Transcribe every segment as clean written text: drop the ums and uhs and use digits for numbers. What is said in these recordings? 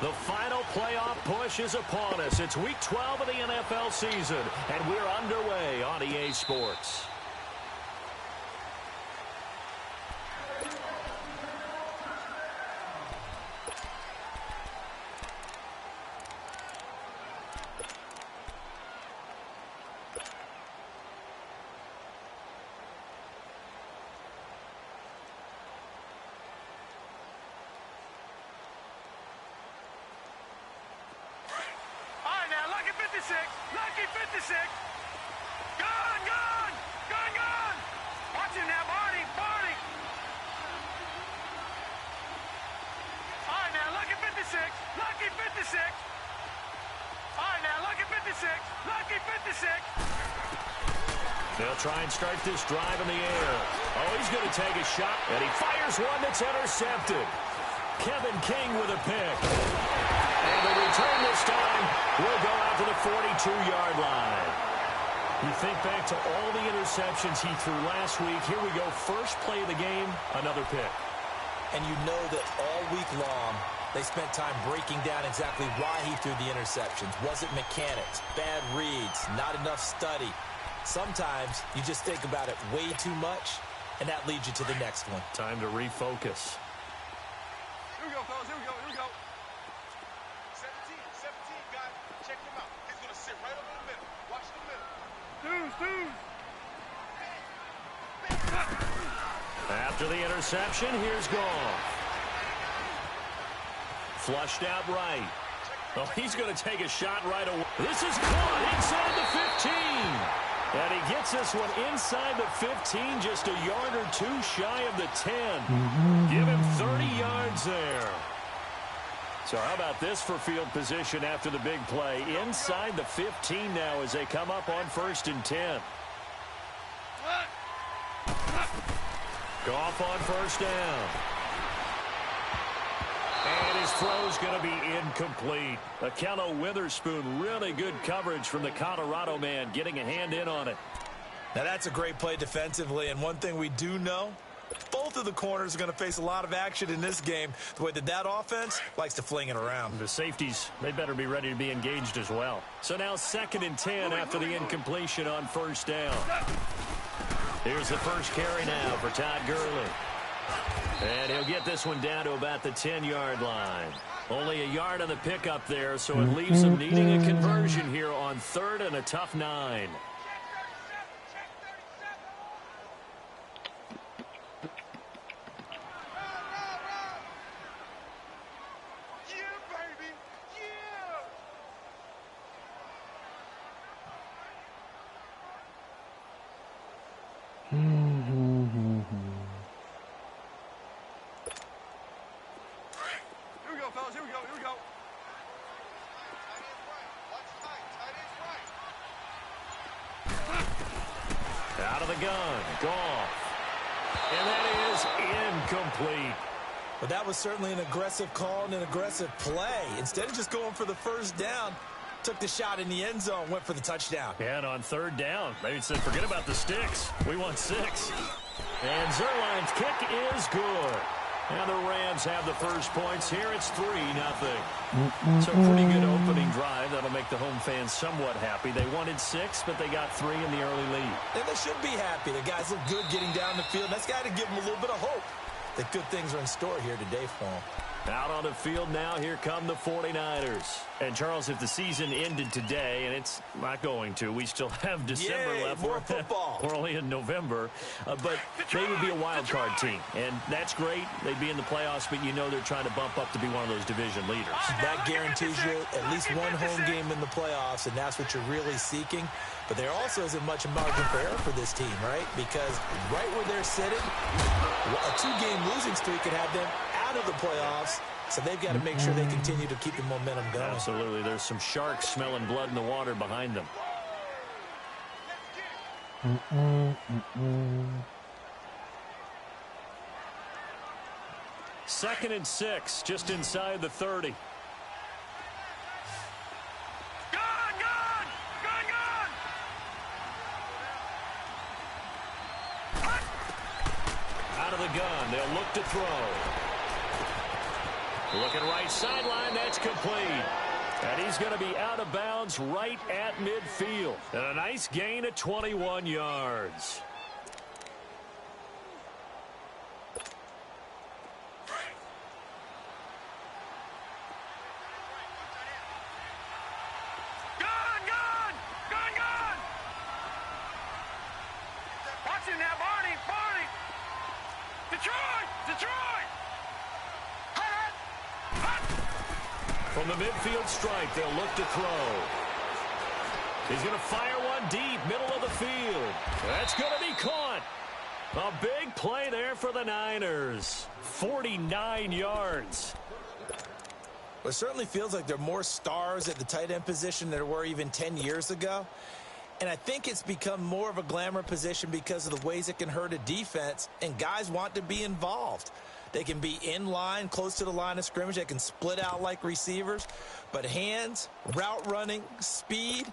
The final playoff push is upon us. It's Week 12 of the NFL season, and we're underway on EA Sports. Lucky 56. Gone, gone. Gone, gone. Watch him now, Barney. Barney. All right, now, Lucky 56. Lucky 56. All right, now, Lucky 56. Lucky 56. They'll try and start this drive in the air. Oh, he's going to take a shot, and he fires one that's intercepted. Kevin King with a pick. And the return this time will go out to the 42-yard line. You think back to all the interceptions he threw last week. Here we go, first play of the game, another pick. And you know that all week long, they spent time breaking down exactly why he threw the interceptions. Was it mechanics, bad reads, not enough study? Sometimes you just think about it way too much, and that leads you to the next one. Time to refocus. Here we go, fellas. Here we go. Here we go. 17, guys. Check him out. He's going to sit right over the middle. Watch the middle. After the interception, here's Goff. Flushed out right. Oh, he's going to take a shot right away. This is caught inside the 15. And he gets this one inside the 15, just a yard or two shy of the 10. Give him 30 yards there. So how about this for field position after the big play? Inside the 15 now as they come up on 1st and 10. Goff on 1st down. And his throw's going to be incomplete. Akello Witherspoon, really good coverage from the Colorado man, getting a hand in on it. Now that's a great play defensively, and one thing we do know, both of the corners are going to face a lot of action in this game, the way that offense likes to fling it around. The safeties, they better be ready to be engaged as well. So now 2nd and 10 after the incompletion on 1st down. Here's the first carry now for Todd Gurley. And he'll get this one down to about the 10-yard line. Only a yard on the pickup there, so it leaves them needing a conversion here on 3rd and a tough 9. Out of the gun, Goff. And that is incomplete. But that was certainly an aggressive call and an aggressive play. Instead of just going for the 1st down, took the shot in the end zone, went for the touchdown. And on 3rd down, they said, forget about the sticks. We want 6. And Zerline's kick is good. And the Rams have the first points here. It's 3-0. So pretty good opening drive. That'll make the home fans somewhat happy. They wanted 6, but they got 3 in the early lead. And they should be happy. The guys look good getting down the field. That's got to give them a little bit of hope that good things are in store here today for them. Out on the field now, here come the 49ers. And, Charles, if the season ended today, and it's not going to, we still have December left. More football. We're only in November. But they would be a wild card team. And that's great. They'd be in the playoffs, but you know they're trying to bump up to be one of those division leaders. That guarantees you at least one home game in the playoffs, and that's what you're really seeking. But there also isn't much margin for error for this team, right? Because right where they're sitting, a 2-game losing streak could have them out of the playoffs. So they've got to make sure they continue to keep the momentum going. Absolutely. There's some sharks smelling blood in the water behind them. Second and 6, just inside the 30. Out of the gun, they'll look to throw. Looking right sideline, that's complete. And he's going to be out of bounds right at midfield. And a nice gain of 21 yards. From the midfield stripe, they'll look to throw. He's going to fire one deep, middle of the field. That's going to be caught. A big play there for the Niners. 49 yards. Well, it certainly feels like there are more stars at the tight end position than there were even 10 years ago. And I think it's become more of a glamour position because of the ways it can hurt a defense, and guys want to be involved. They can be in line, close to the line of scrimmage. They can split out like receivers. But hands, route running, speed,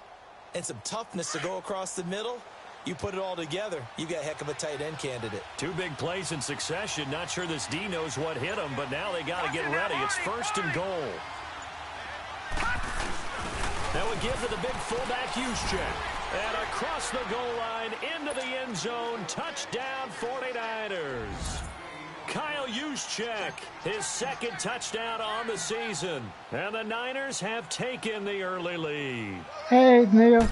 and some toughness to go across the middle, you put it all together, you got a heck of a tight end candidate. Two big plays in succession. Not sure this D knows what hit him, but now they got to get ready. It's 1st and goal. Now we give to the big fullback Juszczyk. And across the goal line, into the end zone, touchdown 49ers. Kyle Juszczyk, his 2nd touchdown on the season. And the Niners have taken the early lead. Hey, Neil.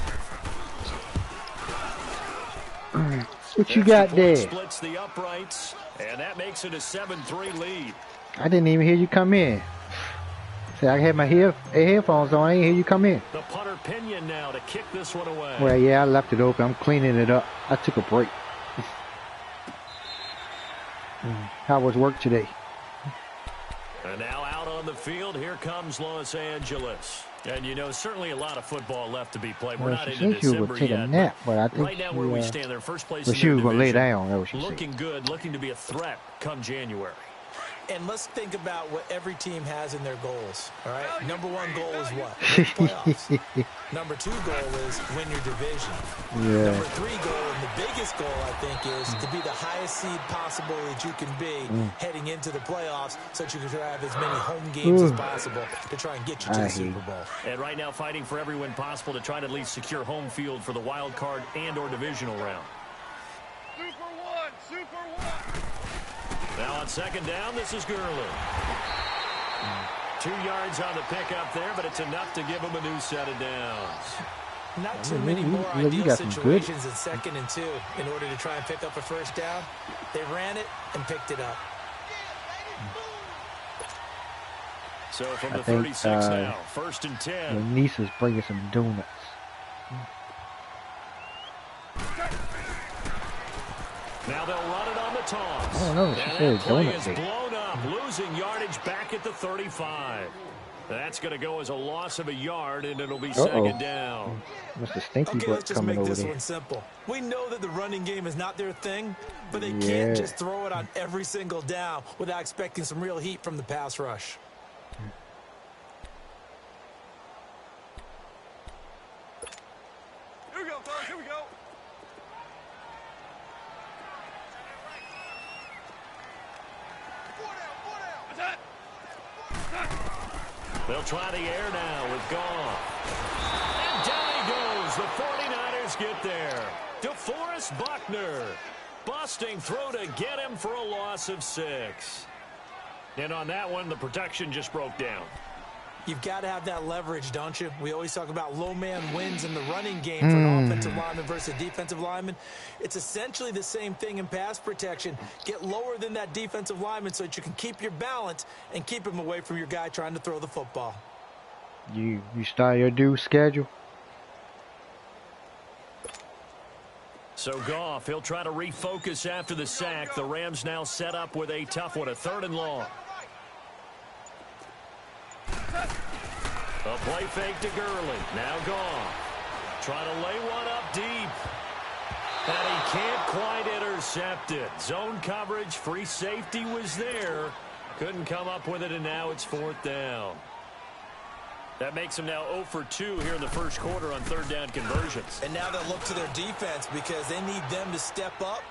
What you got there? Splits the uprights, and that makes it a 7-3 lead. I didn't even hear you come in. See, I had my headphones on. I didn't hear you come in. The punter Pinion now to kick this one away. Well, yeah, I left it open. I'm cleaning it up. I took a break. How was work today? And now out on the field, here comes Los Angeles. And, you know, certainly a lot of football left to be played. We're not into December take yet. A nap, but I think right now where we stand, their first place but in she their was going to lay division, down. That was what she looking said. good, looking to be a threat come January. And let's think about what every team has in their goals, all right? Number 1 goal is what? Make playoffs. Number 2 goal is win your division. Yeah. Number 3 goal, and the biggest goal, I think, is to be the highest seed possible that you can be heading into the playoffs so that you can have as many home games as possible to try and get you to the Super Bowl. And right now fighting for every win possible to try to at least secure home field for the wild card and or divisional round. Super one. Now on 2nd down, this is Gurley. 2 yards on the pickup there, but it's enough to give him a new set of downs. Not too many more ideal situations in 2nd and 2 in order to try and pick up a 1st down. They ran it and picked it up. So from the 36 now, 1st and 10. My niece is bringing some donuts. Now they'll run it on the toss. Oh, no, she said play donut is day. blown up, losing yardage back at the 35. That's going to go as a loss of a yard, and it'll be 2nd down. Mr. Stinky Okay, Butt let's just coming make over this there. one simple. We know that the running game is not their thing, but they can't just throw it on every single down without expecting some real heat from the pass rush. Here we go, fellas. Here we go. They'll try the air now with Goff. And down he goes. The 49ers get there. DeForest Buckner. Busting throw to get him for a loss of 6. And on that one, the protection just broke down. You've got to have that leverage, don't you? We always talk about low man wins in the running game for an offensive lineman versus a defensive lineman. It's essentially the same thing in pass protection. Get lower than that defensive lineman so that you can keep your balance and keep him away from your guy trying to throw the football. You start your due schedule? So Goff, he'll try to refocus after the sack. The Rams now set up with a tough one, a 3rd and long. A play fake to Gurley. Now Goff. Trying to lay one up deep. And he can't quite intercept it. Zone coverage, free safety was there. Couldn't come up with it, and now it's 4th down. That makes them now 0 for 2 here in the first quarter on 3rd down conversions. And now they'll look to their defense because they need them to step up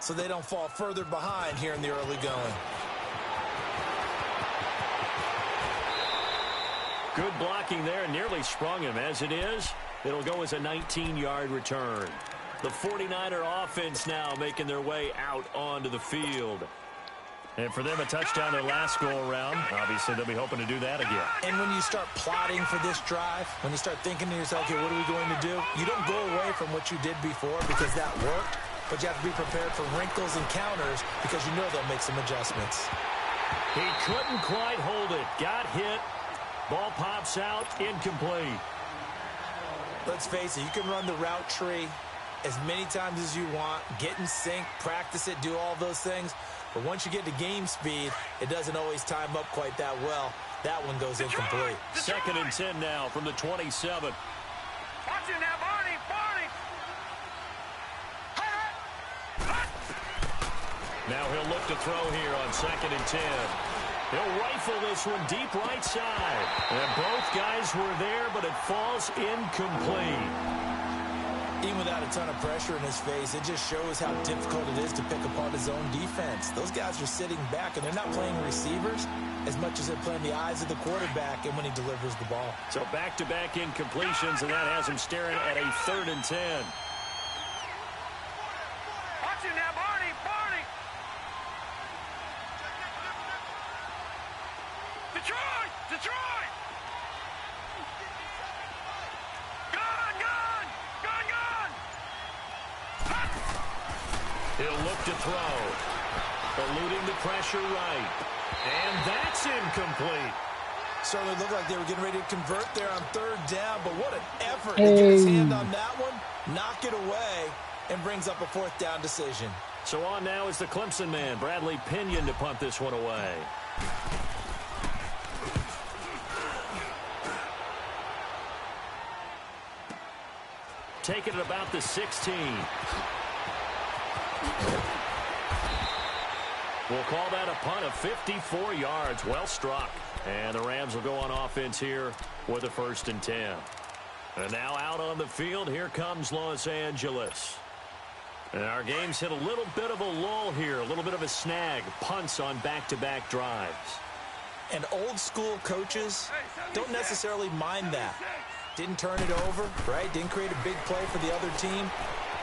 so they don't fall further behind here in the early going. Good blocking there, nearly sprung him. As it is, it'll go as a 19-yard return. The 49er offense now making their way out onto the field. And for them, a touchdown their last go-around. Obviously, they'll be hoping to do that again. And when you start plotting for this drive, when you start thinking to yourself, okay, what are we going to do? You don't go away from what you did before because that worked, but you have to be prepared for wrinkles and counters because you know they'll make some adjustments. He couldn't quite hold it. Got hit. Ball pops out. Incomplete. Let's face it, you can run the route tree as many times as you want, get in sync, practice it, do all those things. But once you get to game speed, it doesn't always time up quite that well. That one goes incomplete. 2nd and 10 now from the 27. Watch it now, Barney! Barney! Now he'll look to throw here on 2nd and 10. He'll rifle this one deep right side. And both guys were there, but it falls incomplete. Even without a ton of pressure in his face, it just shows how difficult it is to pick apart his own defense. Those guys are sitting back, and they're not playing receivers as much as they're playing the eyes of the quarterback and when he delivers the ball. So back-to-back incompletions, and that has him staring at a 3rd and 10. Watch it now, Barney! Barney! Detroit! Detroit! Gone! Gone! Gone! Gone! He'll look to throw. Eluding the pressure right. And that's incomplete. Certainly looked like they were getting ready to convert there on 3rd down, but what an effort to get his hand on that one, knock it away, and brings up a 4th down decision. So on now is the Clemson man, Bradley Pinion, to punt this one away. Take it at about the 16. We'll call that a punt of 54 yards. Well struck. And the Rams will go on offense here with a 1st and 10. And now out on the field, here comes Los Angeles. And our game's hit a little bit of a lull here, a little bit of a snag. Punts on back-to-back drives. And old school coaches don't necessarily mind that. Didn't turn it over, right? Didn't create a big play for the other team.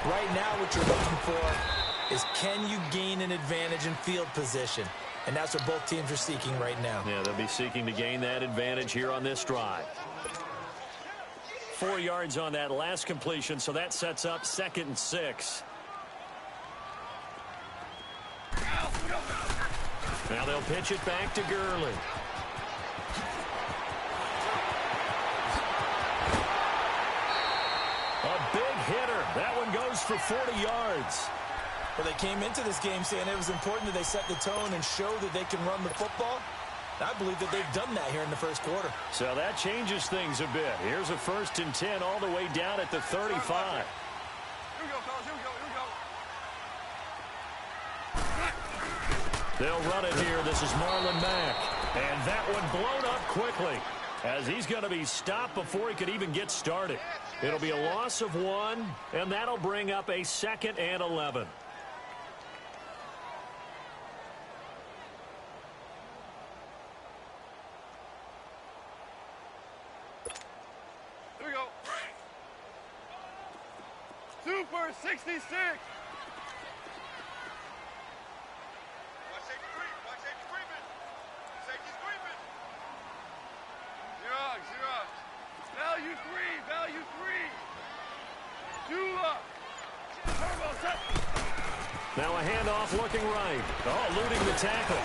Right now what you're looking for is, can you gain an advantage in field position? And that's what both teams are seeking right now. Yeah, they'll be seeking to gain that advantage here on this drive. 4 yards on that last completion, so that sets up 2nd and 6. Now they'll pitch it back to Gurley. A big hitter. That one goes for 40 yards. Well, they came into this game saying it was important that they set the tone and show that they can run the football. I believe that they've done that here in the 1st quarter. So that changes things a bit. Here's a 1st and 10 all the way down at the 35. Here we go, fellas. Here we go. Here we go. They'll run it here. This is Marlon Mack. And that one blown up quickly as he's going to be stopped before he could even get started. It'll be a loss of 1, and that'll bring up a 2nd and 11. Here we go. Super 66. Watch safety creep. Watch safety creeping. Safety's creeping. Xerox, Xerox. Value 3. Value 3. 2 up. Turbo set. Now a handoff looking right. Oh, eluding the tackle.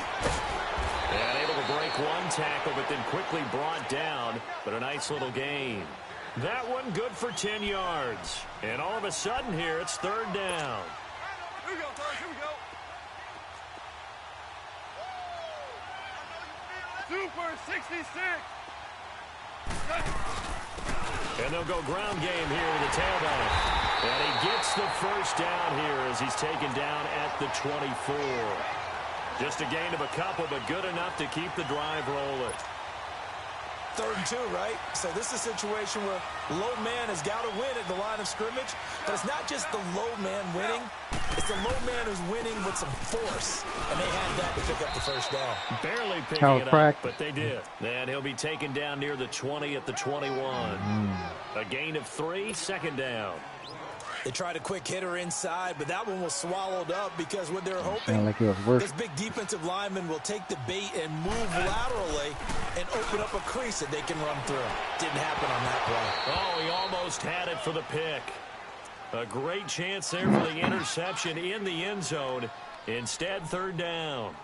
And able to break one tackle, but then quickly brought down. But a nice little gain. That one good for 10 yards. And all of a sudden here, it's 3rd down. Here we go, fellas. Here we go. Super 66. And they'll go ground game here with the tailback. And he gets the 1st down here as he's taken down at the 24. Just a gain of a couple, but good enough to keep the drive rolling. 3rd and 2, right? So this is a situation where low man has got to win at the line of scrimmage. But it's not just the low man winning. It's the low man who's winning with some force, and they had that to pick up the first down. Barely picking it up, but they did. And he'll be taken down near the 20 at the 21. A gain of 3, second down. They tried a quick hitter inside, but that one was swallowed up because what they're hoping, like it was worse. this big defensive lineman will take the bait and move laterally and open up a crease that they can run through. Didn't happen on that play. Oh, he almost had it for the pick. A great chance there for the interception in the end zone. Instead, third down.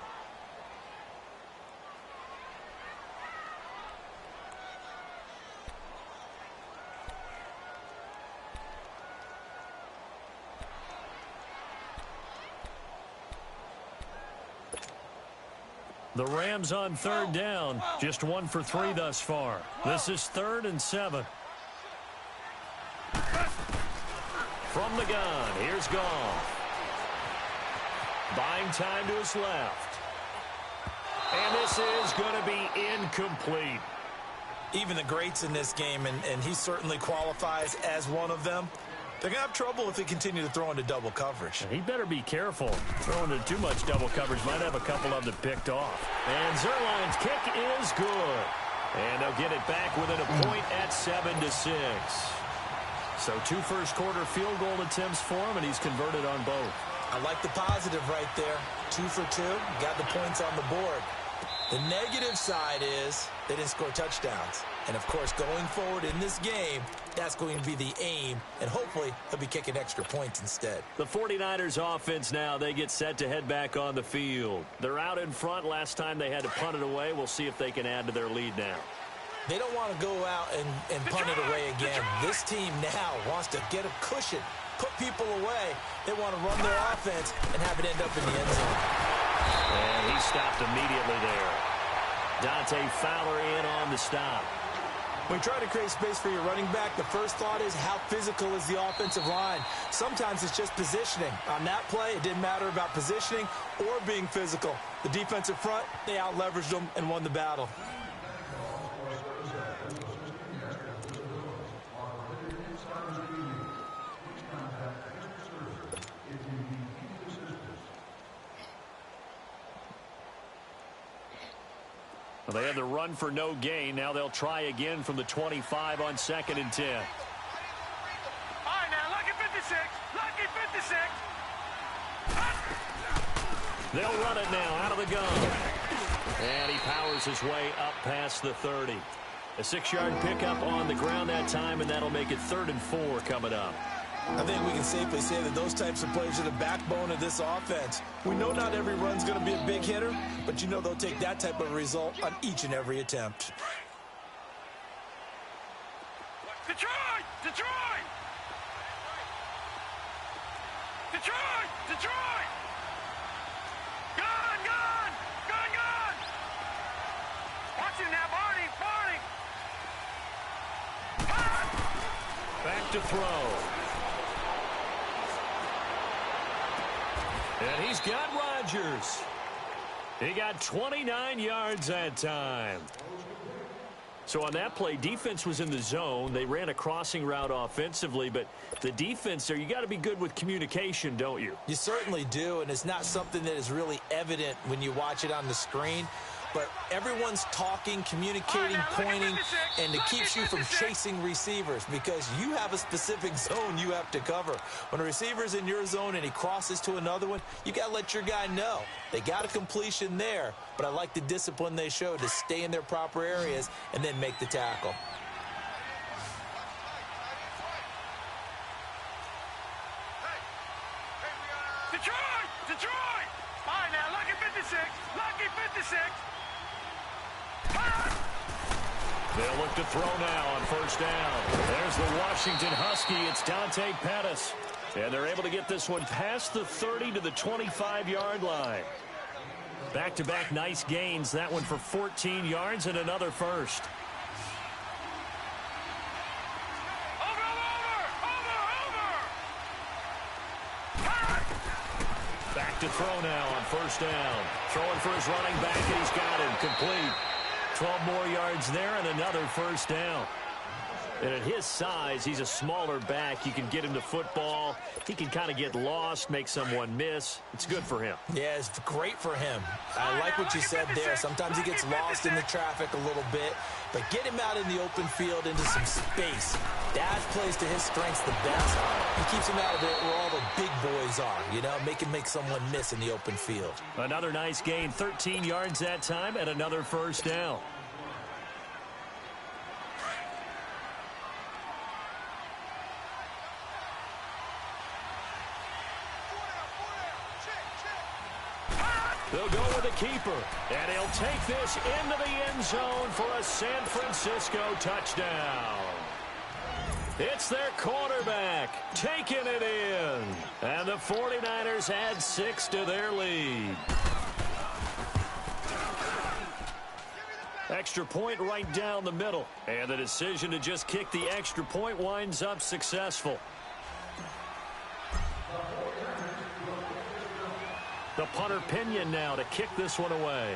The Rams on third down, just 1 for 3 thus far. This is 3rd and 7. From the gun, here's Goff. Buying time to his left. And this is going to be incomplete. Even the greats in this game, and he certainly qualifies as one of them, they're going to have trouble if they continue to throw into double coverage. He better be careful. Throwing into too much double coverage might have a couple of them picked off. And Zerline's kick is good. And they'll get it back within a point at 7-6. So 2 first-quarter field goal attempts for him, and he's converted on both. I like the positive right there. 2 for 2, got the points on the board. The negative side is they didn't score touchdowns. And, of course, going forward in this game, that's going to be the aim, and hopefully they'll be kicking extra points instead. The 49ers offense now, they get set to head back on the field. They're out in front. Last time they had to punt it away. We'll see if they can add to their lead now. They don't want to go out and punt it away again. This team now wants to get a cushion, put people away. They want to run their offense and have it end up in the end zone. And he stopped immediately there. Dante Fowler in on the stop. When you try to create space for your running back, the first thought is how physical is the offensive line. Sometimes it's just positioning. On that play, it didn't matter about positioning or being physical. The defensive front, they out-leveraged them and won the battle. Well, they had the run for no gain. Now they'll try again from the 25 on 2nd and 10. All right, now, lucky 56. Lucky 56. They'll run it now out of the gun. And he powers his way up past the 30. A 6-yard pickup on the ground that time, and that'll make it 3rd and 4 coming up. I think we can safely say that those types of plays are the backbone of this offense. We know not every run's going to be a big hitter, but you know they'll take that type of result on each and every attempt. Detroit! Detroit! Detroit! Detroit! Gun! Gun! Gun! Gun! Watch it now, Barney! Barney! Back to throw. And he's got Rodgers. He got 29 yards that time. So on that play, defense was in the zone. They ran a crossing route offensively, but the defense there, you got to be good with communication, don't you? You certainly do, and it's not something that is really evident when you watch it on the screen. But everyone's talking, communicating, pointing, and it keeps you from chasing receivers because you have a specific zone you have to cover. When a receiver's in your zone and he crosses to another one, you got to let your guy know. They got a completion there, but I like the discipline they showed to stay in their proper areas and then make the tackle. Detroit! Detroit! All right, now, lucky 56. Lucky 56. They'll look to throw now on first down. There's the Washington Husky. It's Dante Pettis. And they're able to get this one past the 30 to the 25-yard line. Back-to-back nice gains. That one for 14 yards and another first. Back to throw now on first down. Throwing for his running back, and he's got him complete. 12 more yards there and another first down. And at his size, he's a smaller back. You can get him to football. He can kind of get lost, make someone miss. It's good for him. Yeah, it's great for him. I like what you said there. Sometimes he gets lost in the traffic a little bit, but get him out in the open field into some space. That plays to his strengths the best and keeps him out of it where all the big boys are, you know, make someone miss in the open field. Another nice gain, 13 yards that time, and another first down. They'll go with the keeper, and he'll take this into the end zone for a San Francisco touchdown. It's their quarterback taking it in, and the 49ers add 6 to their lead. Extra point right down the middle, and the decision to just kick the extra point winds up successful. The punter Pinion now to kick this one away.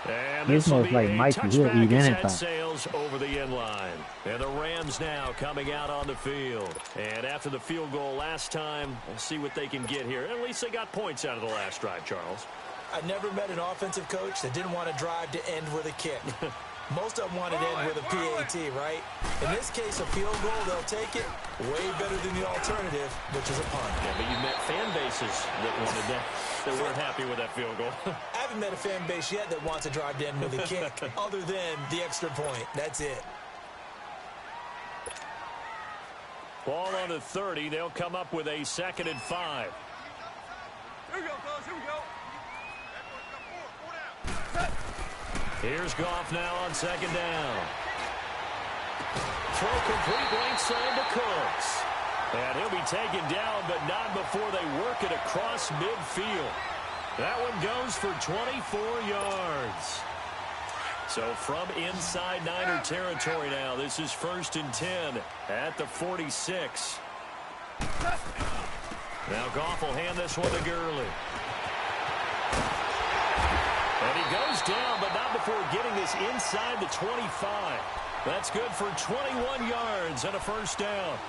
And this will be a touchback as that sails over the end line. And the Rams now coming out on the field. And after the field goal last time, we'll see what they can get here. At least they got points out of the last drive, Charles. I never met an offensive coach that didn't want to drive to end with a kick. Most of them want it in with a PAT, right? In this case, a field goal, they'll take it. Way better than the alternative, which is a punt. Yeah, but you met fan bases that wanted that, that weren't happy with that field goal. I haven't met a fan base yet that wants to drive to end with a kick, other than the extra point. That's it. Ball on the 30. They'll come up with a 2nd and 5. Here we go, fellas. Here we go. Here's Goff now on 2nd down. Throw complete right side to Cooks. And he'll be taken down, but not before they work it across midfield. That one goes for 24 yards. So from inside Niner territory now, this is 1st and 10 at the 46. Now Goff will hand this one to Gurley. And he goes down, but not before getting this inside the 25. That's good for 21 yards and a first down.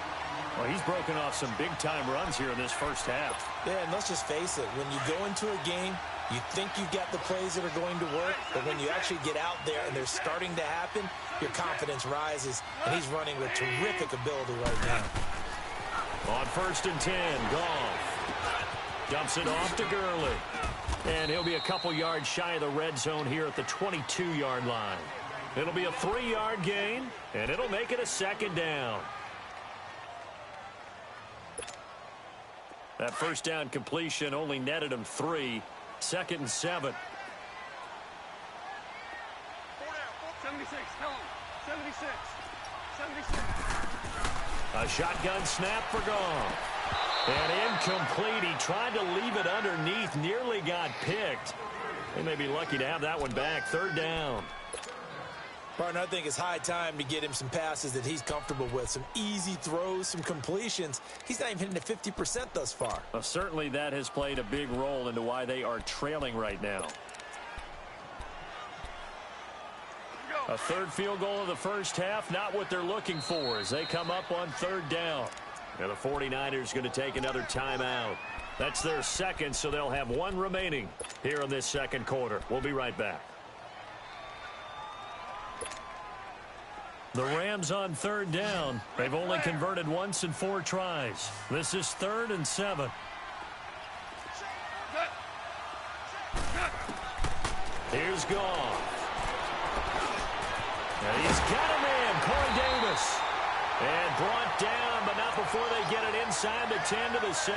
Well, he's broken off some big-time runs here in this first half. Yeah, and let's just face it. When you go into a game, you think you've got the plays that are going to work, but when you actually get out there and they're starting to happen, your confidence rises, and he's running with terrific ability right now. On 1st and 10, Goff dumps it off to Gurley. And he'll be a couple yards shy of the red zone here at the 22-yard line. It'll be a 3-yard gain, and it'll make it a 2nd down. That first down completion only netted him 3. 2nd and 7. 76, tell him. 76. 76. A shotgun snap for Goff. And incomplete. He tried to leave it underneath, nearly got picked. They may be lucky to have that one back. 3rd down. Partner, I think it's high time to get him some passes that he's comfortable with. Some easy throws, some completions. He's not even hitting the 50% thus far. Well, certainly that has played a big role into why they are trailing right now. A 3rd field goal of the first half, not what they're looking for as they come up on 3rd down. And the 49ers going to take another timeout. That's their 2nd, so they'll have 1 remaining here in this 2nd quarter. We'll be right back. The Rams on 3rd down. They've only converted once in 4 tries. This is 3rd and 7. Here's Goff. And he's got a man, Corey Davis. And brought down, but not before they get it inside the 10 to the 7.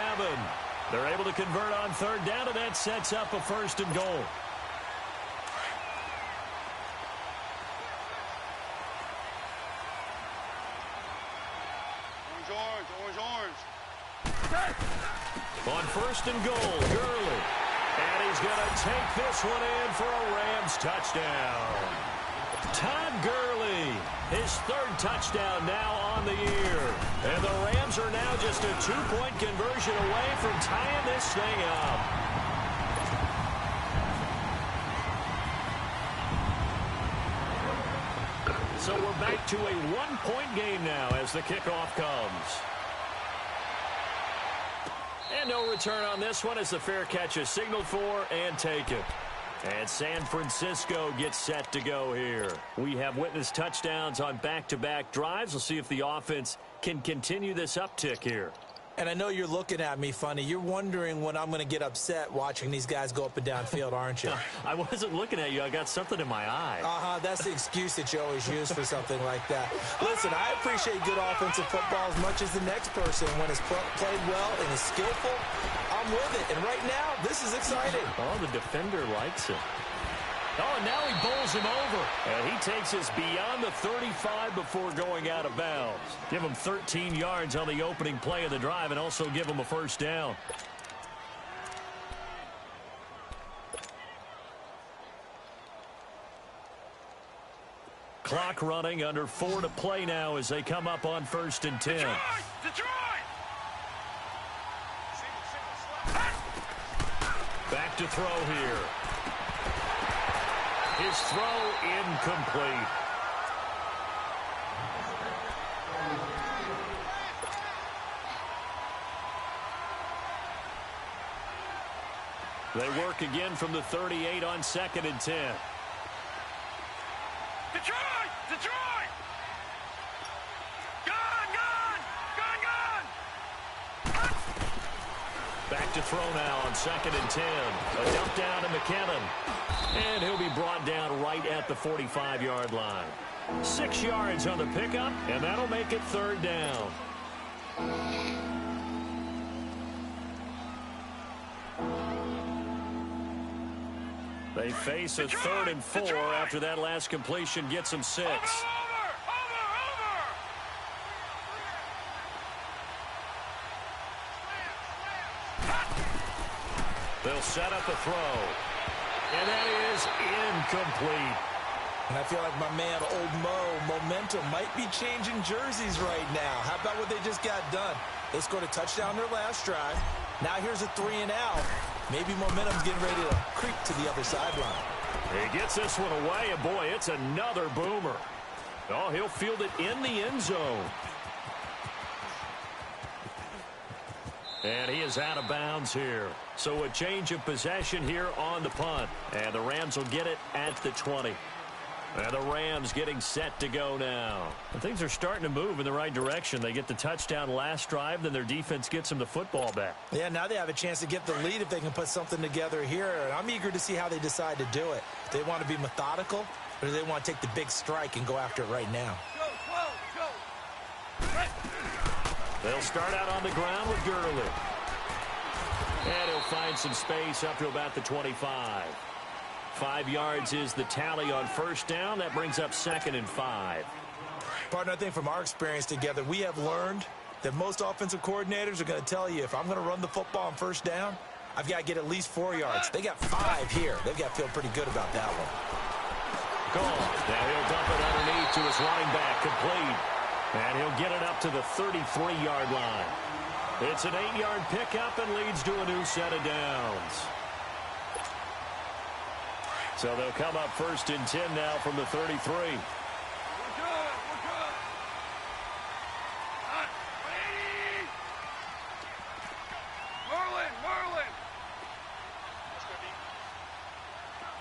They're able to convert on 3rd down, and that sets up a 1st and goal. Orange. On 1st and goal, Gurley. And he's going to take this one in for a Rams touchdown. Todd Gurley, his 3rd touchdown now on the year. And the Rams are now just a 2-point conversion away from tying this thing up. So we're back to a one-point game now as the kickoff comes. And no return on this one as the fair catch is signaled for and taken. And San Francisco gets set to go here. We have witnessed touchdowns on back-to-back drives. We'll see if the offense can continue this uptick here. And I know you're looking at me funny. You're wondering when I'm going to get upset watching these guys go up and down field, aren't you? I wasn't looking at you. I got something in my eye. That's the excuse that you always use for something like that. Listen, I appreciate good offensive football as much as the next person. When it's played well and is skillful, I'm with it. And right now, this is exciting. Oh, the defender likes it. Oh, and now he bowls him over. And he takes us beyond the 35 before going out of bounds. Give him 13 yards on the opening play of the drive and also give him a first down. Clock running, under 4 to play now as they come up on 1st and 10. Detroit! Back to throw here. His throw incomplete. They work again from the 38 on 2nd and 10. Detroit! Detroit! Gone! Back to throw now on 2nd and 10. A dump down to McKinnon. And he'll be brought down right at the 45-yard line. 6 yards on the pickup, and that'll make it 3rd down. They face a 3rd and 4 after that last completion gets them 6. Over! They'll set up a throw. And that is incomplete. And I feel like my man, Old Mo, momentum might be changing jerseys right now. How about what they just got done? They scored a touchdown their last drive. Now here's a 3 and out. Maybe momentum's getting ready to creep to the other sideline. He gets this one away, and boy, it's another boomer. Oh, he'll field it in the end zone. And he is out of bounds here. So a change of possession here on the punt. And the Rams will get it at the 20. And the Rams getting set to go now. And things are starting to move in the right direction. They get the touchdown last drive, then their defense gets them the football back. Yeah, now they have a chance to get the lead if they can put something together here. And I'm eager to see how they decide to do it. Do they want to be methodical, or do they want to take the big strike and go after it right now? They'll start out on the ground with Gurley. And he'll find some space up to about the 25. 5 yards is the tally on 1st down. That brings up 2nd and 5. Partner, I think from our experience together, we have learned that most offensive coordinators are going to tell you, if I'm going to run the football on 1st down, I've got to get at least 4 yards. They got 5 here. They've got to feel pretty good about that one. Gone. Now he'll dump it underneath to his running back, complete. And he'll get it up to the 33-yard line. It's an 8-yard pickup and leads to a new set of downs. So they'll come up 1st and 10 now from the 33. We're good. Merlin.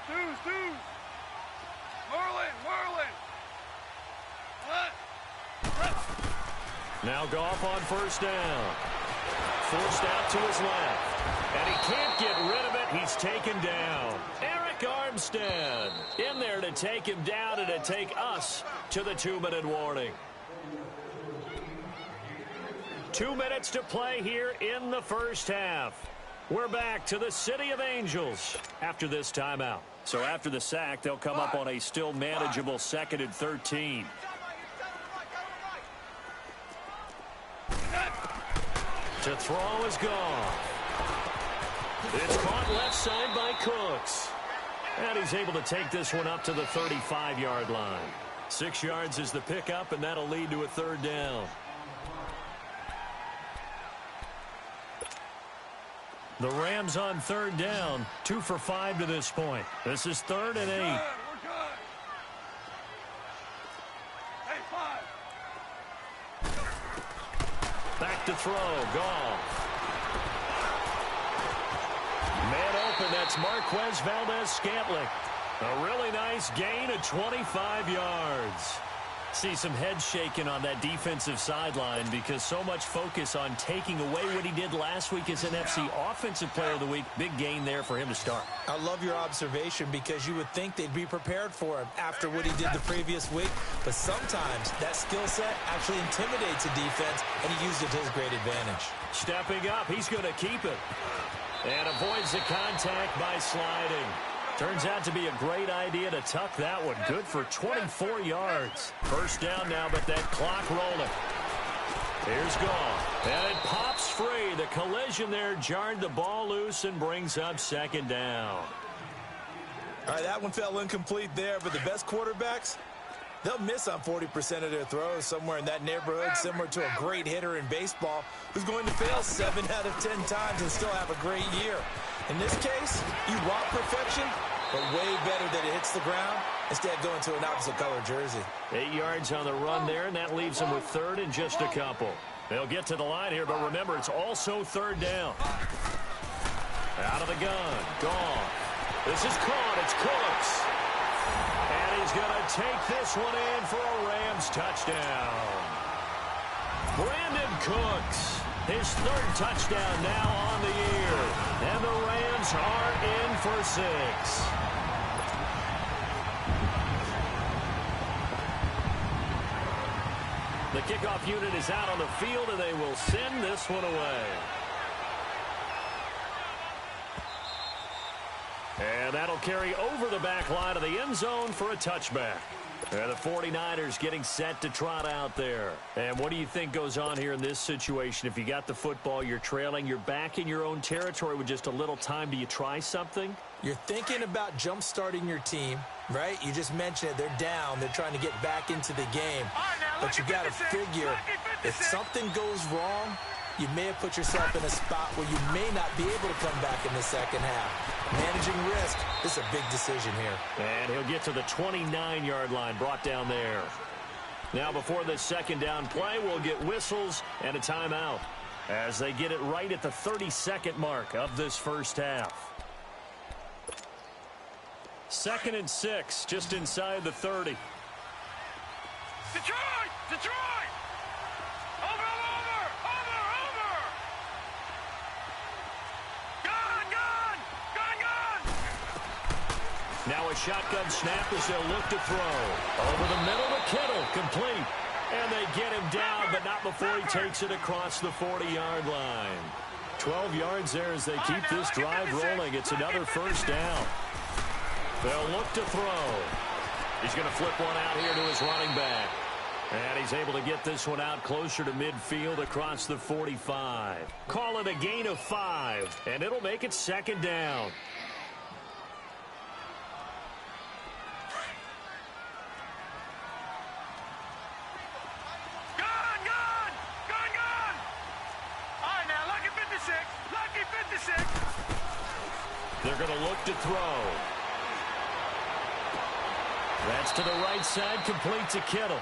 Deuce. Merlin. Now Goff on 1st down. Forced out to his left. And he can't get rid of it. He's taken down. Eric Armstead in there to take him down and to take us to the 2-minute warning. 2 minutes to play here in the 1st half. We're back to the City of Angels after this timeout. So after the sack, they'll come up on a still manageable 2nd and 13. To throw is gone. It's caught left side by Cooks. And he's able to take this one up to the 35-yard line. 6 yards is the pickup, and that'll lead to a 3rd down. The Rams on 3rd down, 2 for 5 to this point. This is 3rd and 8. throw. Gone. Man open, that's Marquez Valdez-Scantling. A really nice gain of 25 yards. See some head shaking on that defensive sideline because so much focus on taking away what he did last week as NFC Offensive Player of the Week. Big gain there for him to start. I love your observation because you would think they'd be prepared for him after what he did the previous week. But sometimes that skill set actually intimidates a defense, and he used it to his great advantage. Stepping up, he's going to keep it. And avoids the contact by sliding. Turns out to be a great idea to tuck that one. Good for 24 yards. First down now, but that clock rolling. Here's gone. And it pops free. The collision there jarred the ball loose and brings up second down. All right, that one fell incomplete there, but the best quarterbacks, they'll miss on 40% of their throws, somewhere in that neighborhood, similar to a great hitter in baseball who's going to fail 7 out of 10 times and still have a great year. In this case, you want perfection, but way better that it hits the ground instead of going to an opposite color jersey. 8 yards on the run there, and that leaves them with third and just a couple. They'll get to the line here, but remember, it's also third down. Out of the gun. Gone. This is caught. It's Cooks. And he's going to take this one in for a Rams touchdown. Brandon Cooks, his third touchdown now on the year. And the Rams are in for 6. The kickoff unit is out on the field, and they will send this one away. And that'll carry over the back line of the end zone for a touchback. And the 49ers getting set to trot out there. And what do you think goes on here in this situation? If you got the football, you're trailing, you're back in your own territory with just a little time. Do you try something? You're thinking about jump-starting your team, right? You just mentioned it. They're down. They're trying to get back into the game. But you got to figure, if something goes wrong, you may have put yourself in a spot where you may not be able to come back in the second half. Managing risk, this is a big decision here. And he'll get to the 29-yard line, brought down there. Now before this second down play, we'll get whistles and a timeout as they get it right at the 32nd mark of this first half. 2nd and 6, just inside the 30. Detroit! Detroit! Over! Now a shotgun snap as they'll look to throw. Over the middle to Kittle, complete. And they get him down, but not before he takes it across the 40-yard line. 12 yards there as they keep this drive rolling. It's another first down. They'll look to throw. He's going to flip one out here to his running back. And he's able to get this one out closer to midfield across the 45. Call it a gain of 5, and it'll make it second down. They're going to look to throw. That's to the right side, complete to Kittle.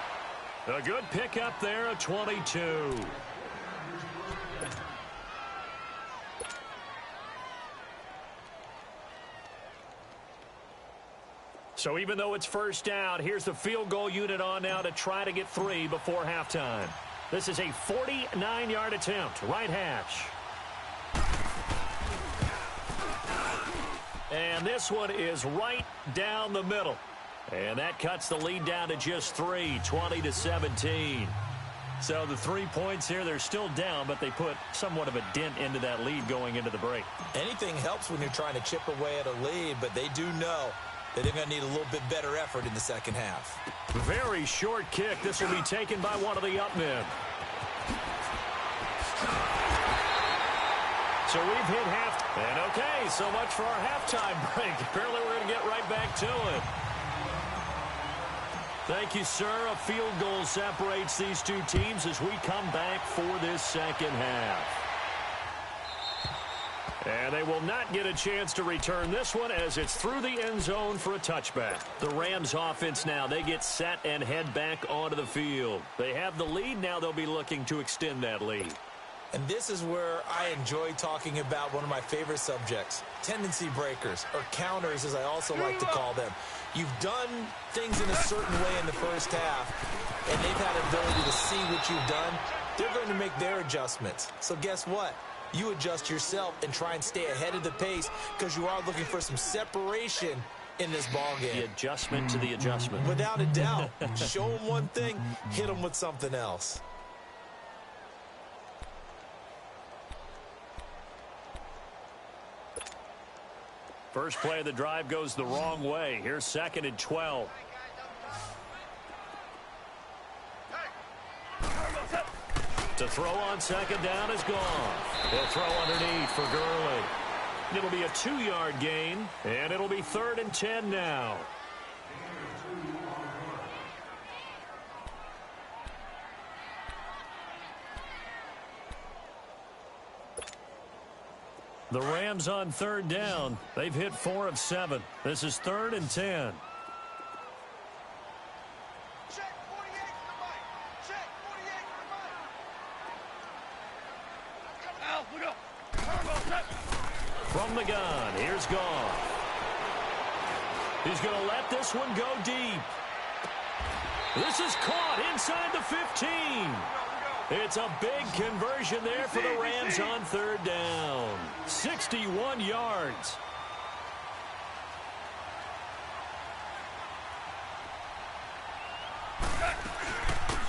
A good pickup there, a 22. So even though it's first down, here's the field goal unit on now to try to get 3 before halftime. This is a 49-yard attempt, right hash. And this one is right down the middle. And that cuts the lead down to just 3, 20-17. So the 3 points here, they're still down, but they put somewhat of a dent into that lead going into the break. Anything helps when you're trying to chip away at a lead, but they do know that they're going to need a little bit better effort in the second half. Very short kick. This will be taken by one of the up men. So we've hit half. And okay, so much for our halftime break. Apparently we're going to get right back to it. Thank you, sir. A field goal separates these two teams as we come back for this second half. And they will not get a chance to return this one as it's through the end zone for a touchback. The Rams offense now, they get set and head back onto the field. They have the lead. Now they'll be looking to extend that lead. And this is where I enjoy talking about one of my favorite subjects, tendency breakers, or counters as I also like to call them. You've done things in a certain way in the first half, and they've had ability to see what you've done. They're going to make their adjustments. So guess what? You adjust yourself and try and stay ahead of the pace because you are looking for some separation in this ball game. The adjustment to the adjustment. Without a doubt. Show them one thing, hit them with something else. First play of the drive goes the wrong way. Here's 2nd and 12. To throw on 2nd down is gone. He'll throw underneath for Gurley. It'll be a 2-yard gain, and it'll be 3rd and 10 now. The Rams on 3rd down. They've hit 4 of 7. This is 3rd and 10. Check 48 for the mic. Check 48 for the mic. Al, look up. From the gun, here's Goff. He's going to let this one go deep. This is caught inside the 15. It's a big conversion there for the Rams on 3rd down. 61 yards.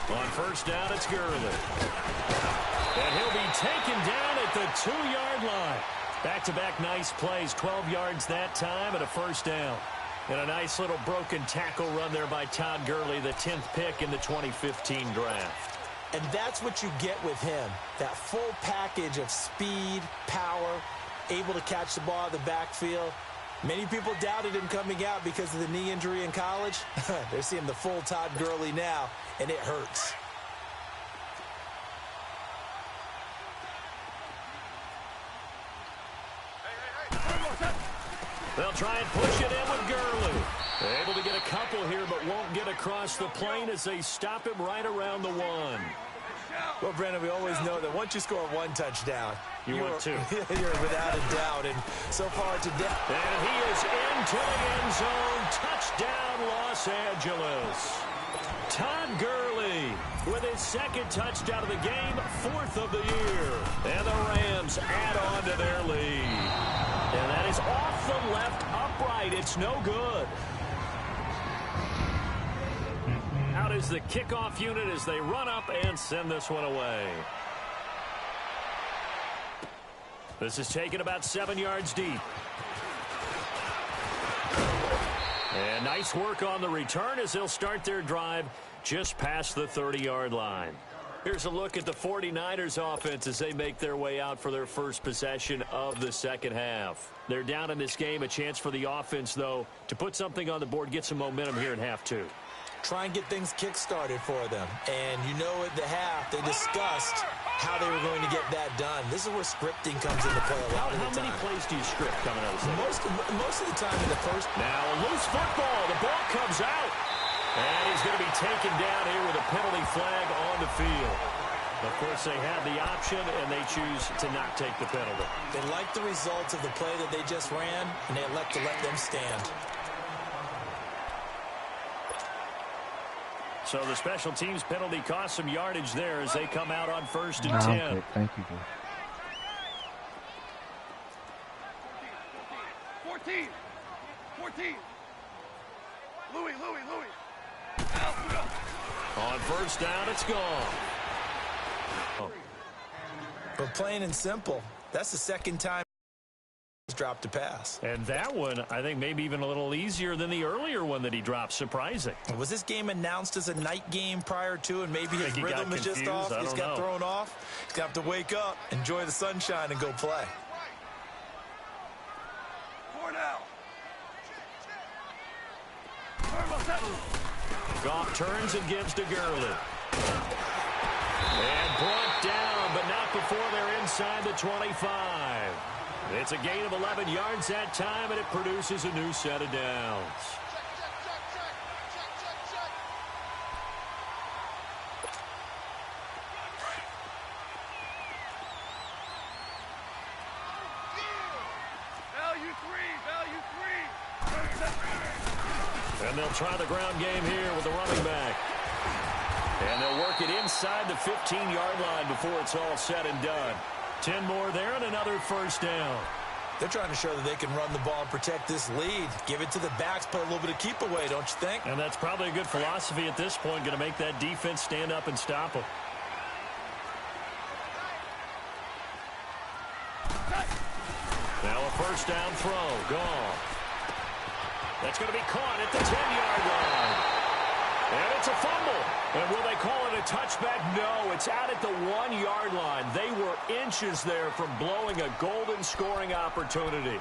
On 1st down, it's Gurley. And he'll be taken down at the 2-yard line. Back-to-back nice plays, 12 yards that time and a 1st down. And a nice little broken tackle run there by Todd Gurley, the 10th pick in the 2015 draft. And that's what you get with him, that full package of speed, power, able to catch the ball in the backfield. Many people doubted him coming out because of the knee injury in college. They're seeing the full Todd Gurley now, and it hurts. They'll try and push it in with Gurley. They're able to get a couple here, but won't get across the plane as they stop him right around the 1. Well, Brandon, we always know that once you score 1 touchdown, you want 2. You're without a doubt. And so far today. And he is into the end zone. Touchdown, Los Angeles. Todd Gurley with his 2nd touchdown of the game, 4th of the year. And the Rams add on to their lead. And that is off the left upright. It's no good. Out is the kickoff unit as they run up and send this one away. This is taken about 7 yards deep. And nice work on the return as they'll start their drive just past the 30-yard line. Here's a look at the 49ers offense as they make their way out for their first possession of the 2nd half. They're down in this game. A chance for the offense, though, to put something on the board, get some momentum here in half 2. Try and get things kick-started for them. And you know at the half, they discussed how they were going to get that done. This is where scripting comes into play a lot of the time. How many plays do you script coming out of the second? Most of the time in the first. Now a loose football. The ball comes out. And he's going to be taken down here with a penalty flag on the field. Of course, they had the option, and they choose to not take the penalty. They like the results of the play that they just ran, and they elect to let them stand. So the special teams penalty cost some yardage there as they come out on 1st and 10. Okay. Thank you, bro. 14. Louis. On 1st down, it's gone. But plain and simple, that's the 2nd time he's dropped a pass. And that one, I think, maybe even a little easier than the earlier one that he dropped. Surprising. Was this game announced as a night game prior to, and maybe his rhythm is just off? He's got thrown off. He's got to wake up, enjoy the sunshine, and go play. Goff turns and gives to Gurley. And brought down, but not before they're inside the 25. It's a gain of 11 yards that time, and it produces a new set of downs. And they'll try the ground game here with the running back. And they'll work it inside the 15-yard line before it's all said and done. 10 more there and another first down. They're trying to show that they can run the ball and protect this lead. Give it to the backs, play a little bit of keep away, don't you think? And that's probably a good philosophy at this point, going to make that defense stand up and stop them. Now a first down throw, gone. That's going to be caught at the 10-yard line. And it's a fumble. And will they call it a touchback? No, it's out at the 1-yard line. They were inches there from blowing a golden scoring opportunity.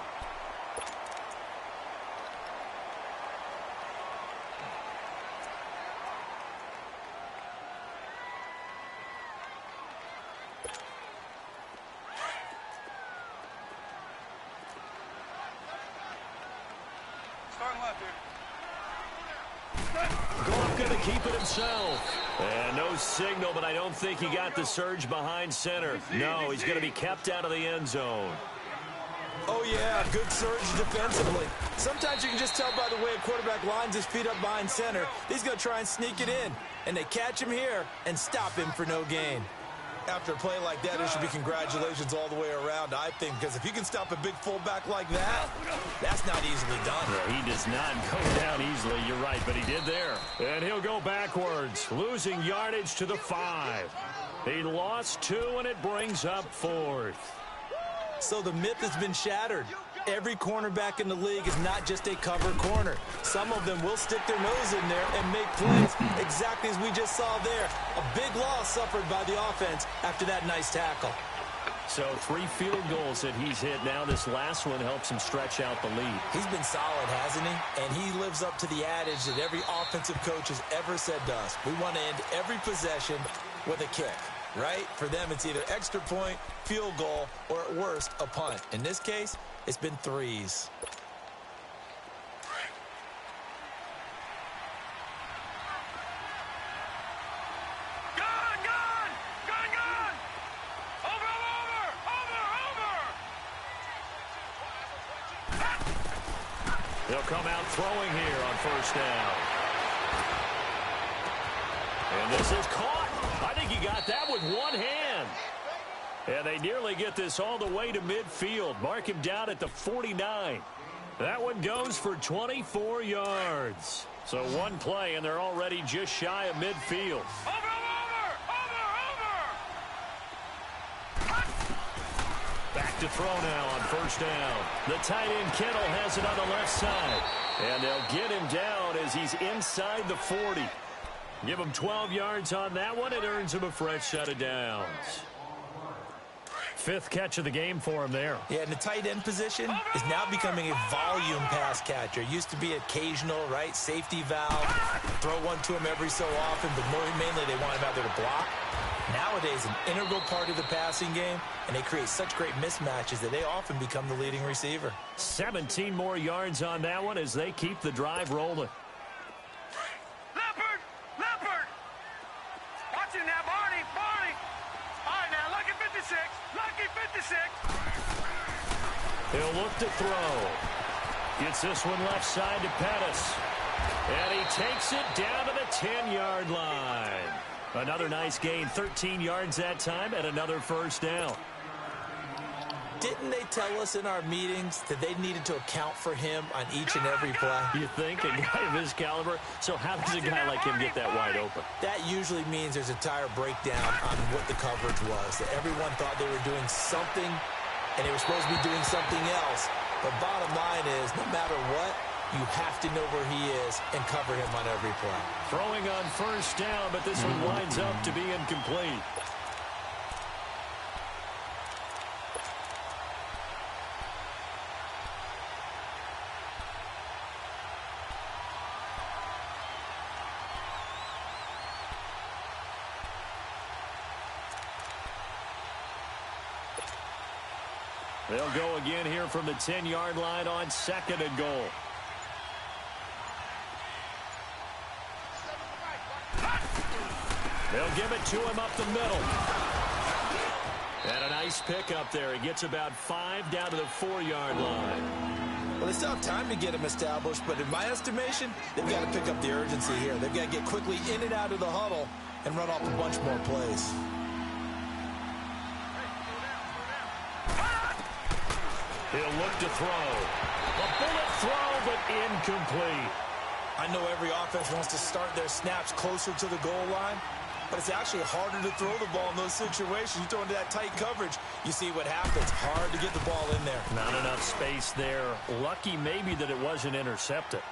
Starting left here. Goff going to keep it himself. And no signal, but I don't think he got the surge behind center. No, he's going to be kept out of the end zone. Oh, yeah, good surge defensively. Sometimes you can just tell by the way a quarterback lines his feet up behind center. He's going to try and sneak it in. And they catch him here and stop him for no gain. After a play like that, it should be congratulations all the way around, I think, because if you can stop a big fullback like that, that's not easily done. Yeah, he does not go down easily, you're right, but he did there. And he'll go backwards, losing yardage to the 5. He lost 2, and it brings up 4th. So the myth has been shattered. Every cornerback in the league is not just a cover corner. Some of them will stick their nose in there and make plays exactly as we just saw there. A big loss suffered by the offense after that nice tackle. So 3 field goals that he's hit now. This last one helps him stretch out the lead. He's been solid, hasn't he? And he lives up to the adage that every offensive coach has ever said to us. We want to end every possession with a kick. Right? For them, it's either extra point, field goal, or at worst, a punt. In this case, it's been 3s. Gone! Over! They'll come out throwing here on first down. And this is caught. I think he got that with one hand. And they nearly get this all the way to midfield. Mark him down at the 49. That one goes for 24 yards. So one play, and they're already just shy of midfield. Over! Back to throw now on first down. The tight end Kittle has it on the left side. And they'll get him down as he's inside the 40. Give him 12 yards on that one. It earns him a fresh set of downs. 5th catch of the game for him there. Yeah, and the tight end position is now becoming a volume pass catcher. Used to be occasional, right? Safety valve. Throw one to him every so often, but mainly they want him out there to block. Nowadays, an integral part of the passing game, and they create such great mismatches that they often become the leading receiver. 17 more yards on that one as they keep the drive rolling. Leopard! Watch it now, Barney! All right, now, lucky 56! He'll look to throw. Gets this one left side to Pettis. And he takes it down to the 10-yard line. Another nice gain, 13 yards that time, and another first down. Didn't they tell us in our meetings that they needed to account for him on each and every play? You think? A guy of his caliber? So how does a guy like him get that wide open? That usually means there's a tire breakdown on what the coverage was. That everyone thought they were doing something, and they were supposed to be doing something else. But bottom line is, no matter what, you have to know where he is and cover him on every play. Throwing on first down, but this one winds up to be incomplete. They'll go again here from the 10-yard line on 2nd and goal. They'll give it to him up the middle. And a nice pick up there. He gets about 5 down to the 4-yard line. Well, they still have time to get him established, but in my estimation, they've got to pick up the urgency here. They've got to get quickly in and out of the huddle and run off a bunch more plays. He'll look to throw. A bullet throw, but incomplete. I know every offense wants to start their snaps closer to the goal line, but it's actually harder to throw the ball in those situations. You throw into that tight coverage, you see what happens. Hard to get the ball in there. Not enough space there. Lucky maybe that it wasn't intercepted.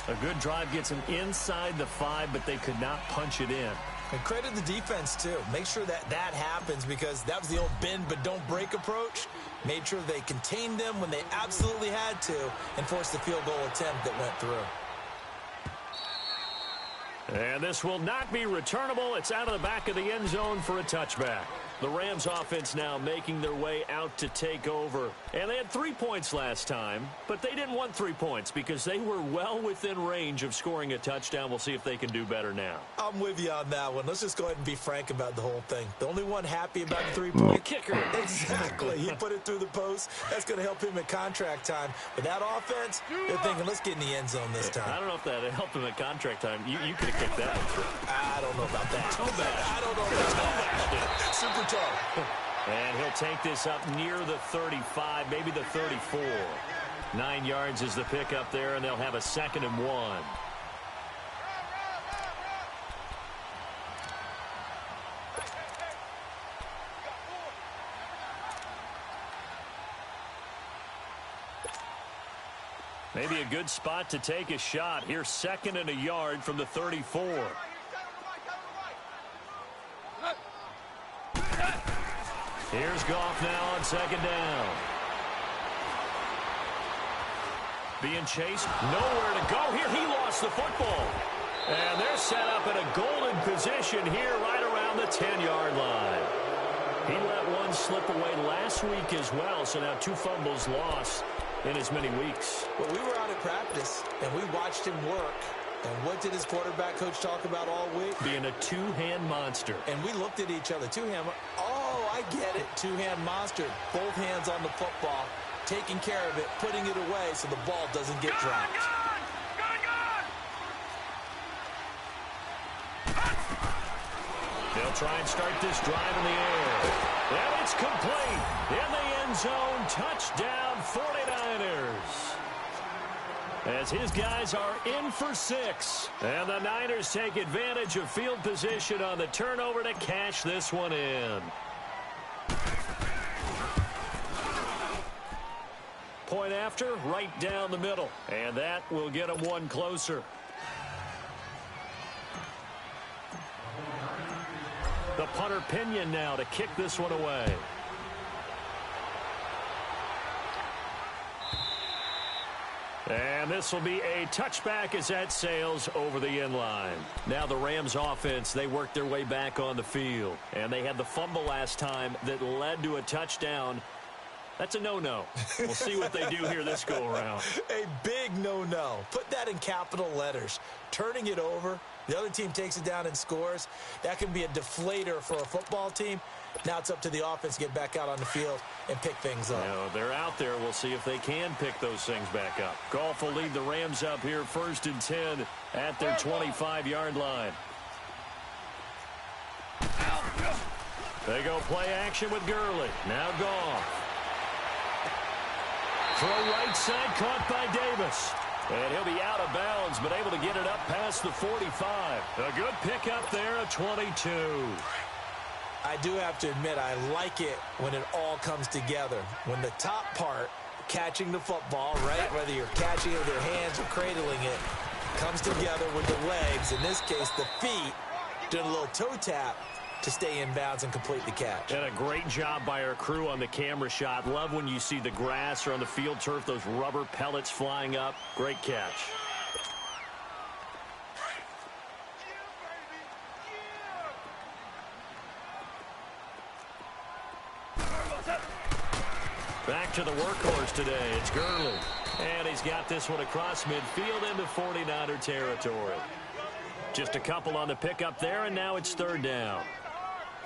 A good drive gets him inside the 5, but they could not punch it in. And credit the defense, too. Make sure that happens, because that was the old bend but don't break approach. Made sure they contained them when they absolutely had to and forced the field goal attempt that went through. And this will not be returnable. It's out of the back of the end zone for a touchback. The Rams offense now making their way out to take over. And they had 3 points last time, but they didn't want 3 points because they were well within range of scoring a touchdown. We'll see if they can do better now. I'm with you on that one. Let's just go ahead and be frank about the whole thing. The only one happy about the 3-point kicker. Exactly. He put it through the post. That's going to help him at contract time. But that offense, they're thinking, let's get in the end zone this time. I don't know if that helped him at contract time. You could have kicked that one through. I don't know about that. I don't know about that. Super tough. And he'll take this up near the 35, maybe the 34. 9 yards is the pickup there, and they'll have a 2nd and 1. Maybe a good spot to take a shot. Here's 2nd and a yard from the 34. Here's Goff now on 2nd down. Being chased, nowhere to go here. He lost the football. And they're set up in a golden position here right around the 10-yard line. He let one slip away last week as well, so now 2 fumbles lost in as many weeks. Well, we were out at practice, and we watched him work. And what did his quarterback coach talk about all week? Being a 2-hand monster. And we looked at each other. 2-hand. Oh, I get it. 2-hand monster. Both hands on the football, taking care of it, putting it away so the ball doesn't get dropped. They'll try and start this drive in the air. And it's complete. In the end zone, touchdown 49ers. As his guys are in for 6. And the Niners take advantage of field position on the turnover to cash this one in. Point after, right down the middle. And that will get them one closer. The punter Pinion now to kick this one away. And this will be a touchback as that sails over the end line. Now the Rams offense, they worked their way back on the field. And they had the fumble last time that led to a touchdown. That's a no-no. We'll see what they do here this go-around. A big no-no. Put that in capital letters. Turning it over, the other team takes it down and scores. That can be a deflator for a football team. Now it's up to the offense to get back out on the field and pick things up. Now, they're out there. We'll see if they can pick those things back up. Goff will lead the Rams up here 1st and 10 at their 25-yard line. They go play action with Gurley. Now Goff. Throw right side caught by Davis. And he'll be out of bounds, but able to get it up past the 45. A good pickup there at 22. I do have to admit, I like it when it all comes together. When the top part, catching the football, right, whether you're catching it with your hands or cradling it, comes together with the legs, in this case the feet, doing a little toe tap to stay in bounds and complete the catch. And a great job by our crew on the camera shot. Love when you see the grass or on the field turf, those rubber pellets flying up. Great catch. Back to the workhorse today. It's Gurley. And he's got this one across midfield into 49er territory. Just a couple on the pickup there, and now it's 3rd down.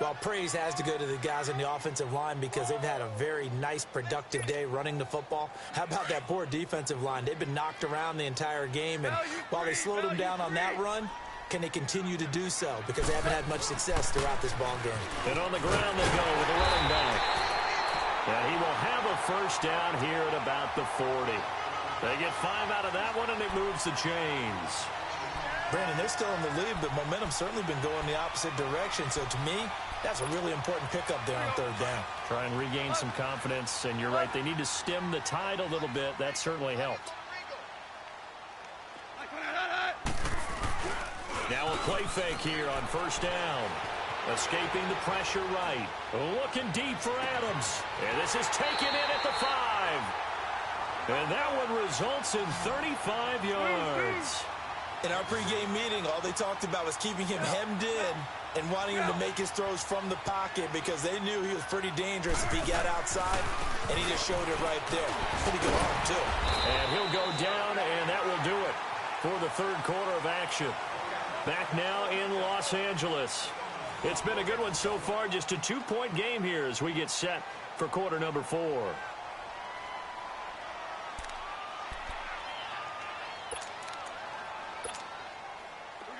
Well, praise has to go to the guys on the offensive line because they've had a very nice, productive day running the football. How about that poor defensive line? They've been knocked around the entire game, and while they slowed them down on that run, can they continue to do so? Because they haven't had much success throughout this ball game. And on the ground they go with the running back. And he will have a first down here at about the 40. They get 5 out of that one, and it moves the chains. Brandon, they're still in the lead, but momentum's certainly been going the opposite direction. So to me, that's a really important pickup there on third down. Try and regain some confidence, and you're right, they need to stem the tide a little bit. That certainly helped. Now a play fake here on first down. Escaping the pressure right. Looking deep for Adams. And this is taken in at the 5. And that one results in 35 yards. In our pregame meeting, all they talked about was keeping him hemmed in and wanting him to make his throws from the pocket because they knew he was pretty dangerous if he got outside, and he just showed it right there. Pretty good arm, too. And he'll go down, and that will do it for the third quarter of action. Back now in Los Angeles. It's been a good one so far, just a 2-point game here as we get set for quarter number 4.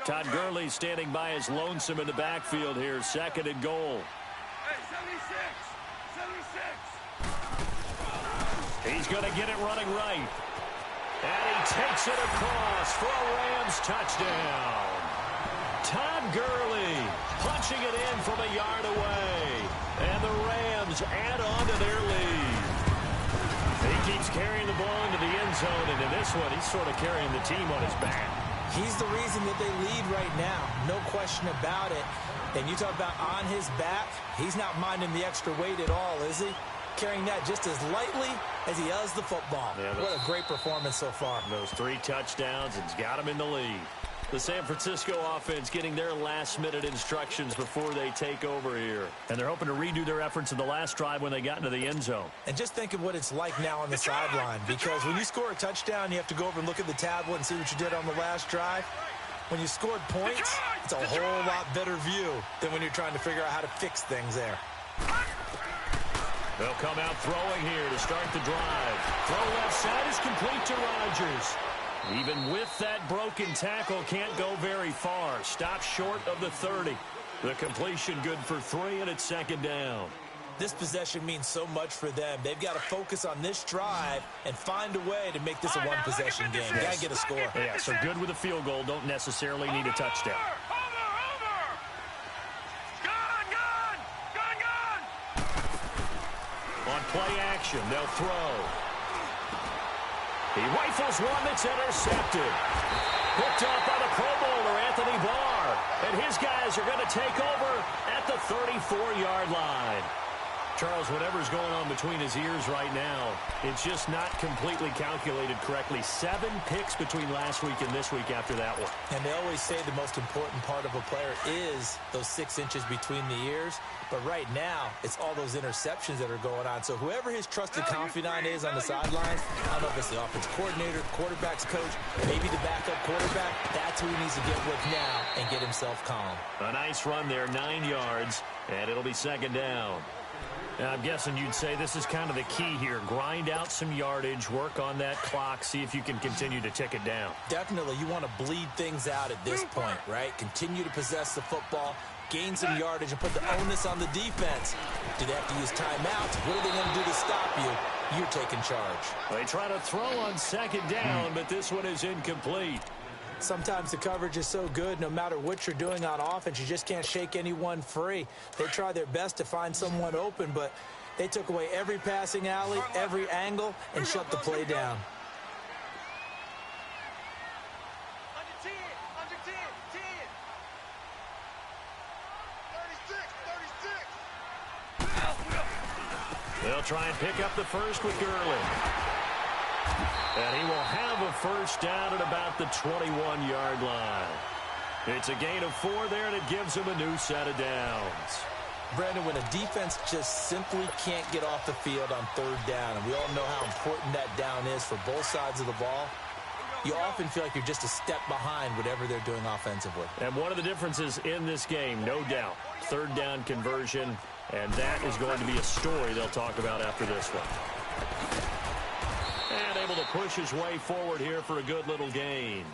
Todd Gurley standing by his lonesome in the backfield here. 2nd and goal. Hey, 76. He's going to get it running right. And he takes it across for a Rams touchdown. Todd Gurley punching it in from a yard away. And the Rams add on to their lead. He keeps carrying the ball into the end zone. And in this one, he's sort of carrying the team on his back. He's the reason that they lead right now. No question about it. And you talk about on his back, he's not minding the extra weight at all, is he? Carrying that just as lightly as he does the football. Yeah, what a great performance so far. Those 3 touchdowns, it's got him in the lead. The San Francisco offense getting their last-minute instructions before they take over here. And they're hoping to redo their efforts in the last drive when they got into the end zone. And just think of what it's like now on the sideline. Because when you score a touchdown, you have to go over and look at the tablet and see what you did on the last drive. When you scored points, it's a whole lot better view than when you're trying to figure out how to fix things there. They'll come out throwing here to start the drive. Throw left side is complete to Rodgers. Even with that broken tackle, can't go very far. Stops short of the 30. The completion good for 3, and it's 2nd down. This possession means so much for them. They've got to focus on this drive and find a way to make this a one-possession game. Got to get a score. Yeah, so good with a field goal. Don't necessarily need a touchdown. On play action, they'll throw. He rifles one that's intercepted. Picked up by the Pro Bowler, Anthony Barr. And his guys are going to take over at the 34-yard line. Charles, whatever's going on between his ears right now, it's just not completely calculated correctly. 7 picks between last week and this week after that one. And they always say the most important part of a player is those 6 inches between the ears. But right now, it's all those interceptions that are going on. So whoever his trusted confidant is on the sidelines, I don't know if it's the offense coordinator, quarterback's coach, maybe the backup quarterback, that's who he needs to get with now and get himself calm. A nice run there, 9 yards, and it'll be 2nd down. Now, I'm guessing you'd say this is kind of the key here. Grind out some yardage, work on that clock, see if you can continue to tick it down. Definitely. You want to bleed things out at this point, right? Continue to possess the football, gain some yardage, and put the onus on the defense. Do they have to use timeouts? What are they going to do to stop you? You're taking charge. They try to throw on 2nd down, but this one is incomplete. Sometimes the coverage is so good, no matter what you're doing on offense, you just can't shake anyone free. They try their best to find someone open, but they took away every passing alley, every angle, and shut the play down. Under 10, under 10, 10. 36. They'll try and pick up the first with Gurley. And he will have a first down at about the 21-yard line. It's a gain of 4 there, and it gives him a new set of downs. Brandon, when a defense just simply can't get off the field on 3rd down, and we all know how important that down is for both sides of the ball, you often feel like you're just a step behind whatever they're doing offensively. And one of the differences in this game, no doubt, third down conversion, and that is going to be a story they'll talk about after this one. And able to push his way forward here for a good little gain.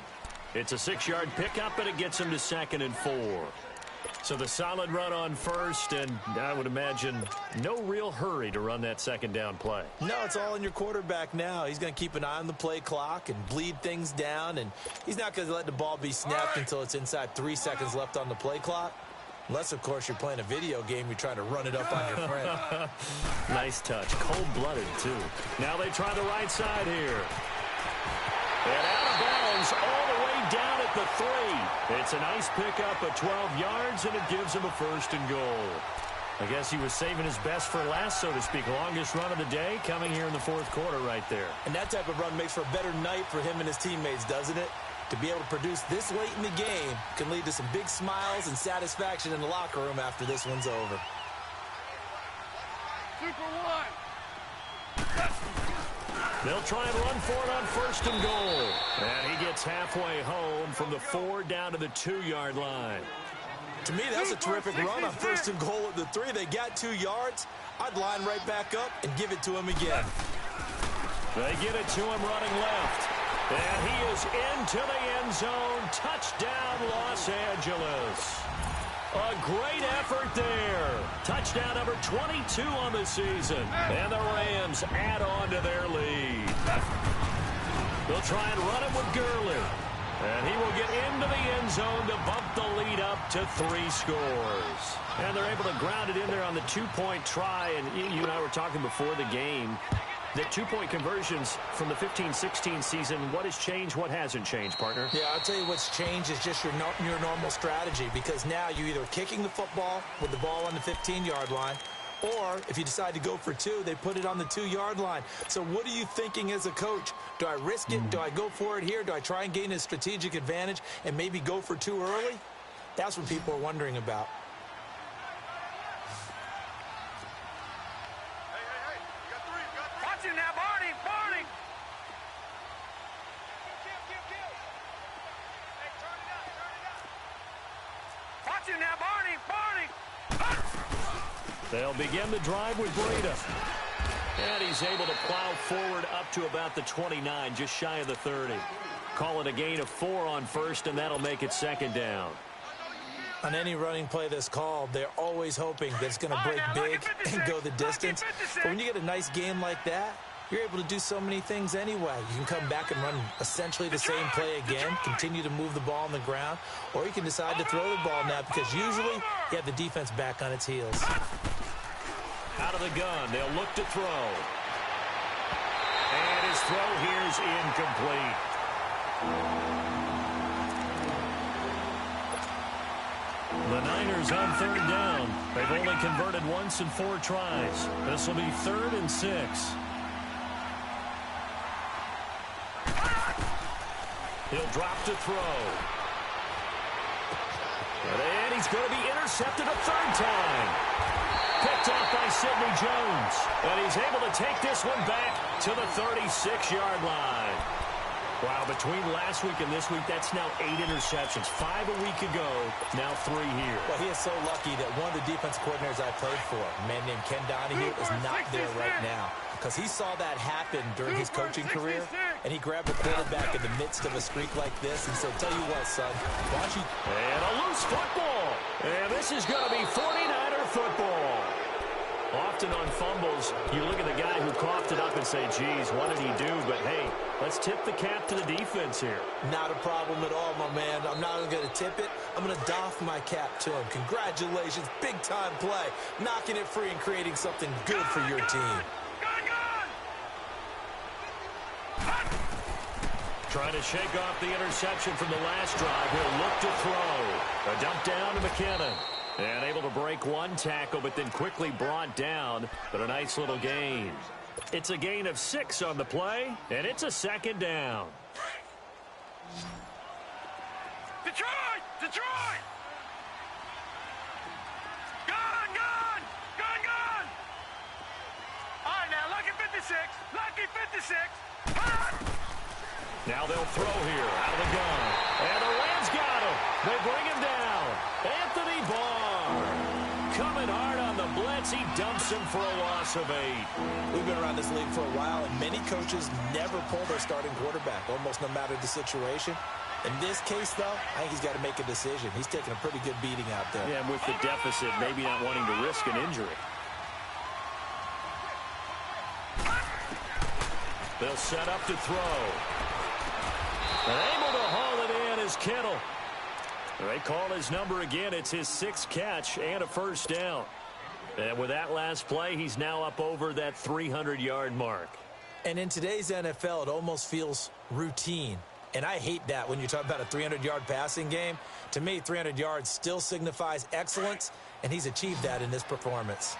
It's a 6-yard pickup, and it gets him to 2nd and 4. So the solid run on first, and I would imagine no real hurry to run that second down play. No, it's all in your quarterback now. He's going to keep an eye on the play clock and bleed things down, and he's not going to let the ball be snapped until it's inside 3 seconds left on the play clock. Unless, of course, you're playing a video game, you're trying to run it up on your friend. Nice touch. Cold-blooded, too. Now they try the right side here. And out of bounds all the way down at the 3. It's a nice pickup of 12 yards, and it gives him a 1st and goal. I guess he was saving his best for last, so to speak. Longest run of the day coming here in the 4th quarter right there. And that type of run makes for a better night for him and his teammates, doesn't it? To be able to produce this late in the game can lead to some big smiles and satisfaction in the locker room after this one's over. Super one. They'll try and run for it on 1st and goal. And he gets halfway home from the 4 down to the 2-yard line. To me, that's a terrific run on 1st and goal at the 3. They got 2 yards. I'd line right back up and give it to him again. They get it to him running left. And he is into the end zone. Touchdown, Los Angeles. A great effort there. Touchdown number 22 on the season. And the Rams add on to their lead. They'll try and run it with Gurley. And he will get into the end zone to bump the lead up to 3 scores. And they're able to ground it in there on the 2-point try. And you and I were talking before the game. The 2-point conversions from the 15-16 season, what has changed, what hasn't changed, partner? Yeah, I'll tell you what's changed is just your normal strategy, because now you're either kicking the football with the ball on the 15-yard line, or if you decide to go for 2, they put it on the 2-yard line. So what are you thinking as a coach? Do I risk it? Do I go for it here? Do I try and gain a strategic advantage and maybe go for 2 early? That's what people are wondering about. They'll begin the drive with Breida. And he's able to plow forward up to about the 29, just shy of the 30. Call it a gain of 4 on 1st, and that'll make it 2nd down. On any running play that's called, they're always hoping that it's going to break big and go the distance. But when you get a nice game like that, you're able to do so many things anyway. You can come back and run essentially the same play again, continue to move the ball on the ground, or you can decide to throw the ball now, because usually you have the defense back on its heels. Out of the gun, they'll look to throw. And his throw here is incomplete. The Niners on 3rd down. They've only converted once in 4 tries. This will be 3rd and 6. He'll drop to throw. And he's going to be intercepted a 3rd time. Picked off by Sidney Jones. And he's able to take this one back to the 36-yard line. Wow, between last week and this week, that's now 8 interceptions. 5 a week ago, now 3 here. Well, he is so lucky that one of the defense coordinators I played for, a man named Ken Donahue, is not there right now. Because he saw that happen during his coaching career, and he grabbed the quarterback in the midst of a streak like this and said, tell you what, son, why don't you... And a loose football. And this is going to be 49er football. Often on fumbles, you look at the guy who coughed it up and say, geez, what did he do? But, hey, let's tip the cap to the defense here. Not a problem at all, my man. I'm not going to tip it. I'm going to doff my cap to him. Congratulations. Big-time play. Knocking it free and creating something good for your team. Trying to shake off the interception from the last drive. He'll look to throw. A dump down to McKinnon. And able to break one tackle, but then quickly brought down. But a nice little gain. It's a gain of 6 on the play, and it's a 2nd down. Detroit! Detroit! Gun! Gun! Gun! Gun! All right, now, lucky 56. Lucky 56. Now they'll throw here out of the gun. And the Rams got him. They bring him down. Anthony Barr. Coming hard on the blitz. He dumps him for a loss of 8. We've been around this league for a while, and many coaches never pull their starting quarterback, almost no matter the situation. In this case, though, I think he's got to make a decision. He's taking a pretty good beating out there. Yeah, and with the deficit, maybe not wanting to risk an injury. They'll set up to throw. And able to haul it in is Kittle. They call his number again. It's his 6th catch and a first down. And with that last play, he's now up over that 300-yard mark. And in today's NFL, it almost feels routine. And I hate that when you talk about a 300-yard passing game. To me, 300 yards still signifies excellence, and he's achieved that in this performance.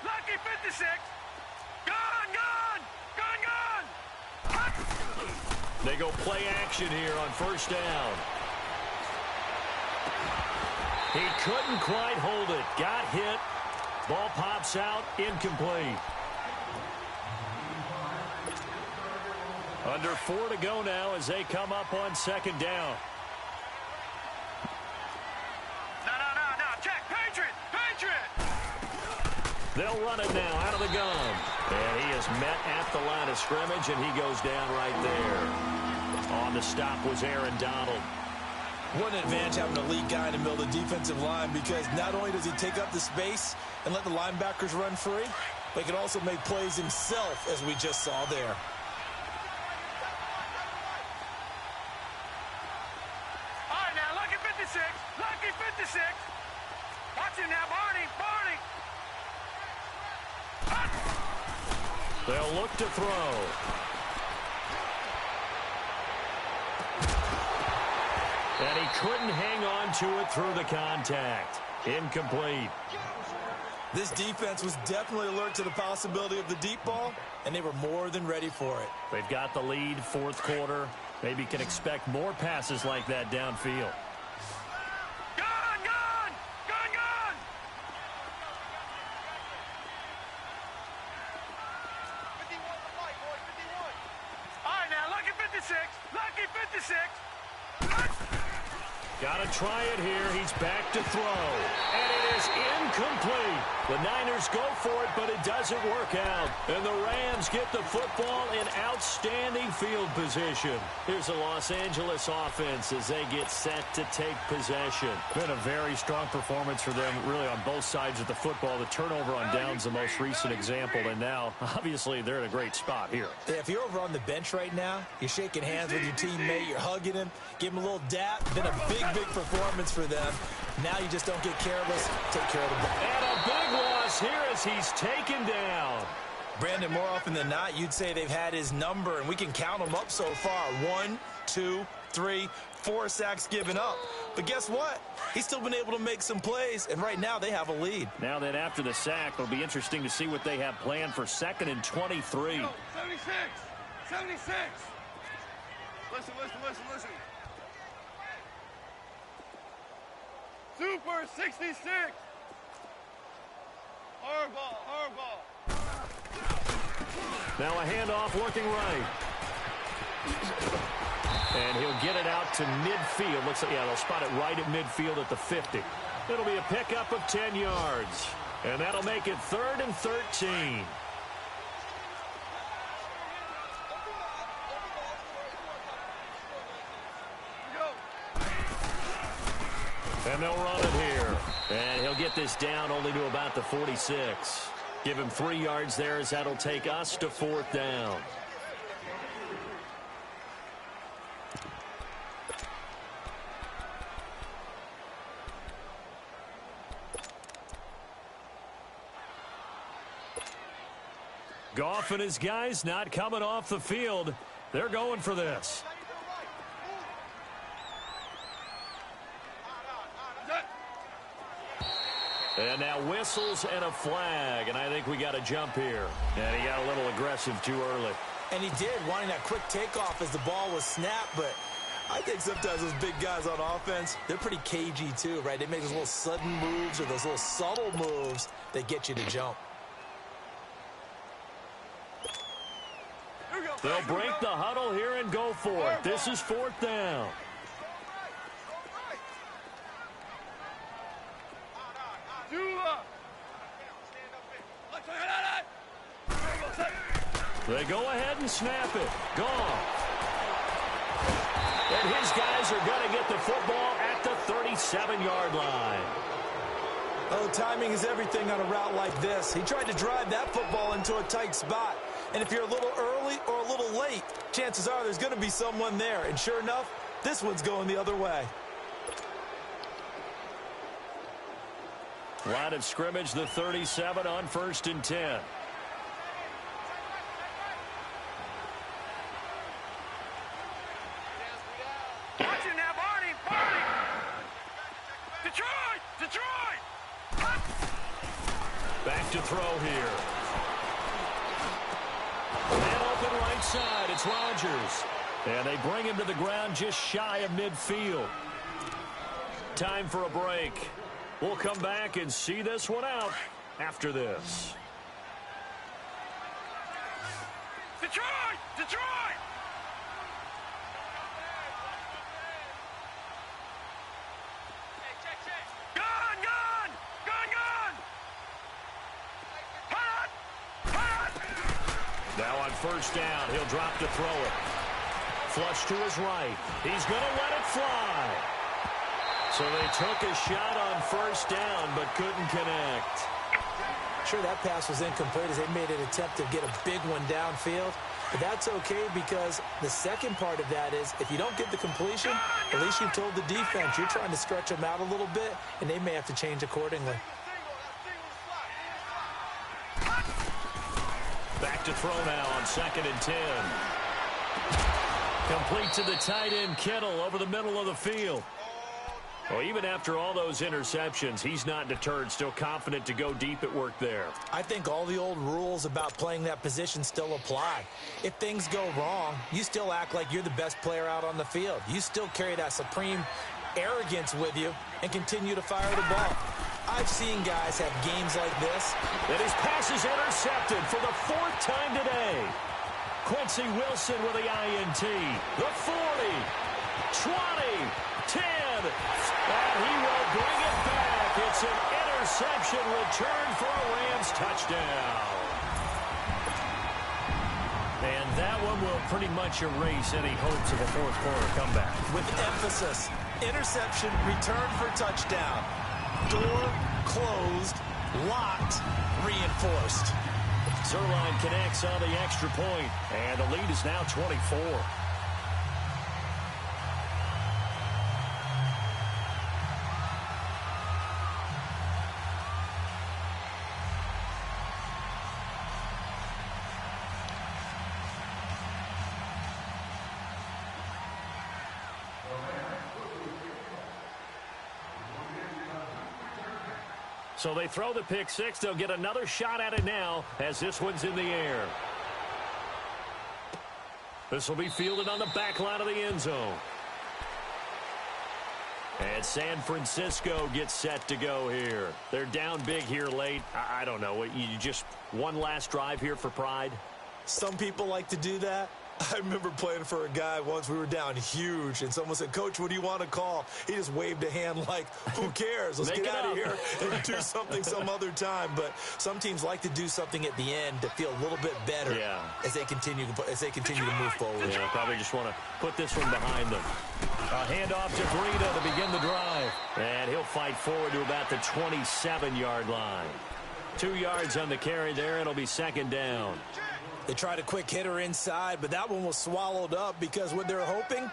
Lucky 56. Gone. They go play action here on first down. He couldn't quite hold it. Got hit. Ball pops out. Incomplete. Under 4 to go now as they come up on second down. No. Check. Patriot. They'll run it now out of the gun. And he is met at the line of scrimmage, and he goes down right there. On the stop was Aaron Donald. What an advantage having a lead guy in the middle of the defensive line, because not only does he take up the space and let the linebackers run free, but he can also make plays himself, as we just saw there. All right, now, lucky 56. Watch him now, Barney. They'll look to throw. And he couldn't hang on to it through the contact. Incomplete. This defense was definitely alert to the possibility of the deep ball, and they were more than ready for it. They've got the lead, 4th quarter. Maybe can expect more passes like that downfield. Gone. All right, now, lucky 56. Got to try it here. He's back to throw. And it is incomplete. The Niners go for it, but it doesn't work out. And the Rams get the football in outstanding field position. Here's the Los Angeles offense as they get set to take possession. Been a very strong performance for them, really, on both sides of the football. The turnover on downs, the most recent example. And now, obviously, they're in a great spot here. Yeah, if you're over on the bench right now, you're shaking hands with your teammate, you're hugging him, give him a little dap. Been a big performance for them. Now you just don't get careless. Take care of the ball. And a big loss here as he's taken down. Brandon, more often than not, you'd say they've had his number, and we can count them up so far. 1, 2, 3, 4 sacks given up. But guess what? He's still been able to make some plays, and right now they have a lead. Now that after the sack, it'll be interesting to see what they have planned for 2nd and 23. 76. Listen. Super 66. Hardball. Now a handoff working right. And he'll get it out to midfield. Looks like, yeah, they'll spot it right at midfield at the 50. It'll be a pickup of 10 yards. And that'll make it 3rd and 13. And they'll run it here. And he'll get this down only to about the 46. Give him 3 yards there as that'll take us to 4th down. Goff and his guys not coming off the field. They're going for this. And now whistles and a flag, and I think we got a jump here. And he got a little aggressive too early. And he did, wanting that quick takeoff as the ball was snapped, but I think sometimes those big guys on offense, they're pretty cagey too, right? They make those little sudden moves or those little subtle moves that get you to jump. They'll break the huddle here and go for it. This is 4th down. They go ahead and snap it. Gone. And his guys are going to get the football at the 37-yard line. Oh, timing is everything on a route like this. He tried to drive that football into a tight spot. And if you're a little early or a little late, chances are there's going to be someone there. And sure enough, this one's going the other way. Line of scrimmage, the 37 on 1st and 10. Watch it now, Barney! Barney! Detroit! Detroit! Back to throw here. Man open right side. It's Rodgers. And they bring him to the ground just shy of midfield. Time for a break. We'll come back and see this one out after this. Detroit! Detroit! Gun! Gun! Gun! Gun! Hot! Hot! Now on 1st down, he'll drop to throw it. Flush to his right. He's going to let it fly. So they took a shot on 1st down, but couldn't connect. Sure, that pass was incomplete as they made an attempt to get a big one downfield. But that's okay because the second part of that is if you don't get the completion, at least you've told the defense you're trying to stretch them out a little bit, and they may have to change accordingly. Back to throw now on 2nd and 10. Complete to the tight end, Kittle, over the middle of the field. Well, even after all those interceptions, he's not deterred, still confident to go deep at work there. I think all the old rules about playing that position still apply. If things go wrong, you still act like you're the best player out on the field. You still carry that supreme arrogance with you and continue to fire the ball. I've seen guys have games like this. And his pass is intercepted for the 4th time today. Quincy Wilson with the INT. The 40, 20, 10. And he will bring it back. It's an interception return for a Rams touchdown. And that one will pretty much erase any hopes of a 4th quarter comeback. With emphasis, interception, return for touchdown. Door closed, locked, reinforced. Zerline connects on the extra point, and the lead is now 24. So they throw the pick six. They'll get another shot at it now as this one's in the air. This will be fielded on the back line of the end zone. And San Francisco gets set to go here. They're down big here late. I don't know. You just one last drive here for pride? Some people like to do that. I remember playing for a guy once. We were down huge, and someone said, "Coach, what do you want to call?" He just waved a hand like, who cares? Let's get out of here and do something some other time. But some teams like to do something at the end to feel a little bit better as they continue to move forward. Yeah, probably just want to put this one behind them. A handoff to Breida to begin the drive. And he'll fight forward to about the 27-yard line. 2 yards on the carry there. It'll be second down. They tried a quick hitter inside, but that one was swallowed up because what they're hoping,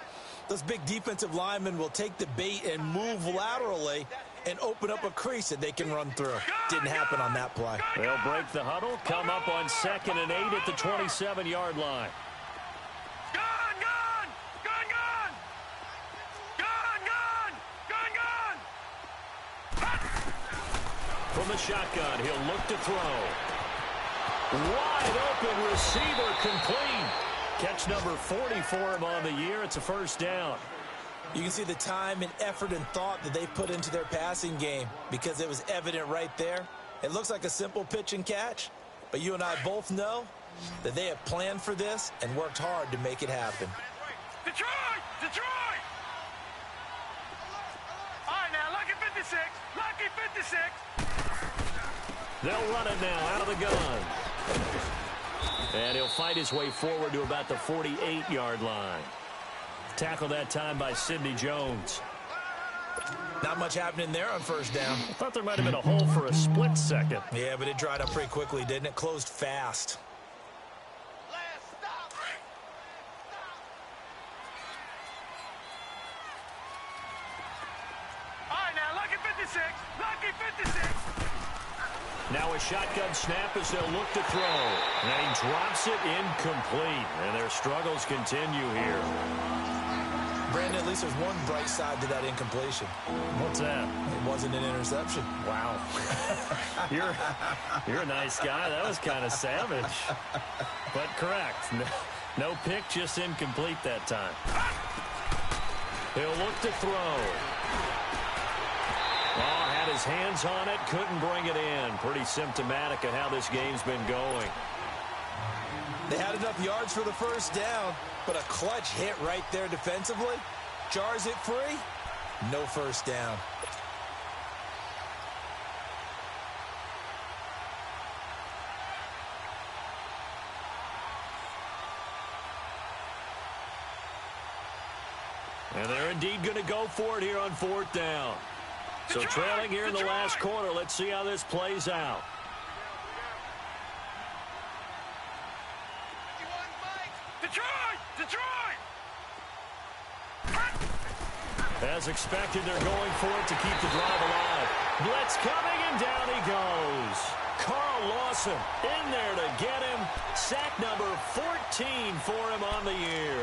those big defensive linemen will take the bait and move laterally and open up a crease that they can run through. Didn't happen on that play. They'll break the huddle, come up on 2nd and 8 at the 27-yard line. Gun, gun! Gun, gun! Gun, gun! Gun, gun! From the shotgun, he'll look to throw. Wide open receiver complete. Catch number 40 for him on the year. It's a first down. You can see the time and effort and thought that they put into their passing game because it was evident right there. It looks like a simple pitch and catch, but you and I both know that they have planned for this and worked hard to make it happen. Detroit! Detroit! All right, now, lucky 56. Lucky 56. They'll run it now out of the gun. And he'll fight his way forward to about the 48-yard line. Tackled that time by Sidney Jones. Not much happening there on first down. I thought there might have been a hole for a split second. Yeah, but it dried up pretty quickly, didn't it? Closed fast. Last stop. All right, now, lucky 56. Lucky 56. Now a shotgun snap as they'll look to throw. And he drops it incomplete. And their struggles continue here. Brandon, at least there's one bright side to that incompletion. What's that? It wasn't an interception. Wow. You're a nice guy. That was kind of savage. But correct. No pick, just incomplete that time. He'll look to throw. Oh, had his hands on it, couldn't bring it in. Pretty symptomatic of how this game's been going. They had enough yards for the first down, but a clutch hit right there defensively. Jars it free. No first down. And they're indeed going to go for it here on fourth down. So trailing here in the last quarter. Let's see how this plays out. Detroit! Detroit! As expected, they're going for it to keep the drive alive. Blitz coming, and down he goes. Carl Lawson in there to get him. Sack number 14 for him on the year.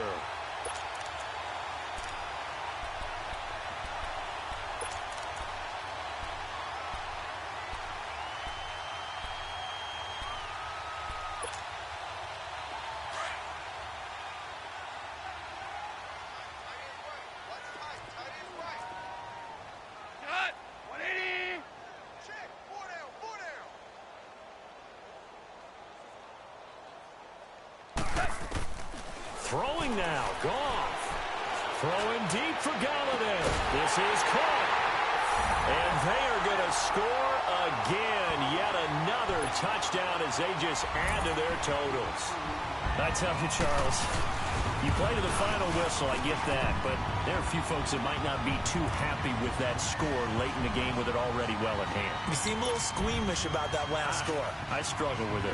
Cut! 180! Check! 4 down! 4 down! Throwing now, Goff. Throwing deep for Galladay. This is caught. And they are going to score again. Yet another touchdown as they just add to their totals. I tell you, Charles, you play to the final whistle, I get that. But there are a few folks that might not be too happy with that score late in the game with it already well at hand. You seem a little squeamish about that last score. I struggle with it.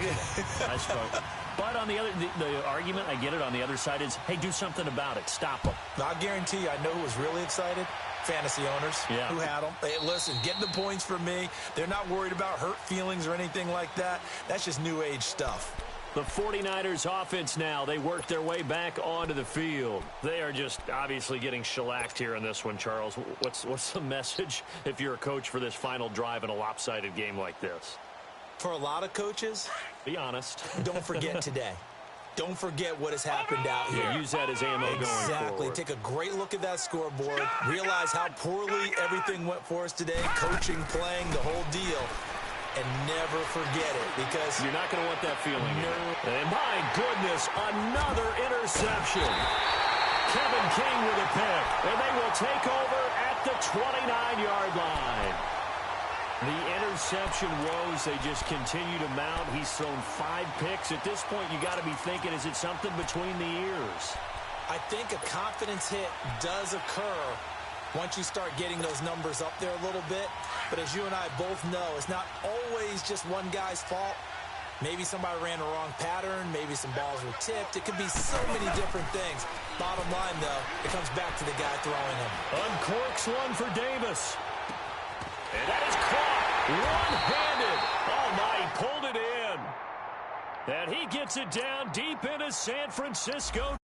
I struggle. But on the other, the argument, I get it, on the other side is, hey, do something about it. Stop them. I guarantee you, I know who was really excited. Fantasy owners who had them. Hey, listen, get the points for me. They're not worried about hurt feelings or anything like that. That's just new age stuff. The 49ers offense now, they work their way back onto the field. They are just obviously getting shellacked here in this one, Charles. What's the message if you're a coach for this final drive in a lopsided game like this? For a lot of coaches, be honest. Don't forget today. Don't forget what has happened out here. Yeah, use that as ammo going forward. Exactly. Take a great look at that scoreboard. Realize how poorly everything went for us today. Coaching, playing, the whole deal. And never forget it, because you're not going to want that feeling. And my goodness, another interception. Kevin King with a pick, and they will take over at the 29-yard line. The interception woes, they just continue to mount. He's thrown 5 picks. At this point, you got to be thinking, is it something between the ears? I think a confidence hit does occur once you start getting those numbers up there a little bit. But as you and I both know, it's not always just one guy's fault. Maybe somebody ran a wrong pattern. Maybe some balls were tipped. It could be so many different things. Bottom line, though, it comes back to the guy throwing them. Uncorks one for Davis. And that is caught one-handed. Oh, my, he pulled it in. And he gets it down deep into San Francisco.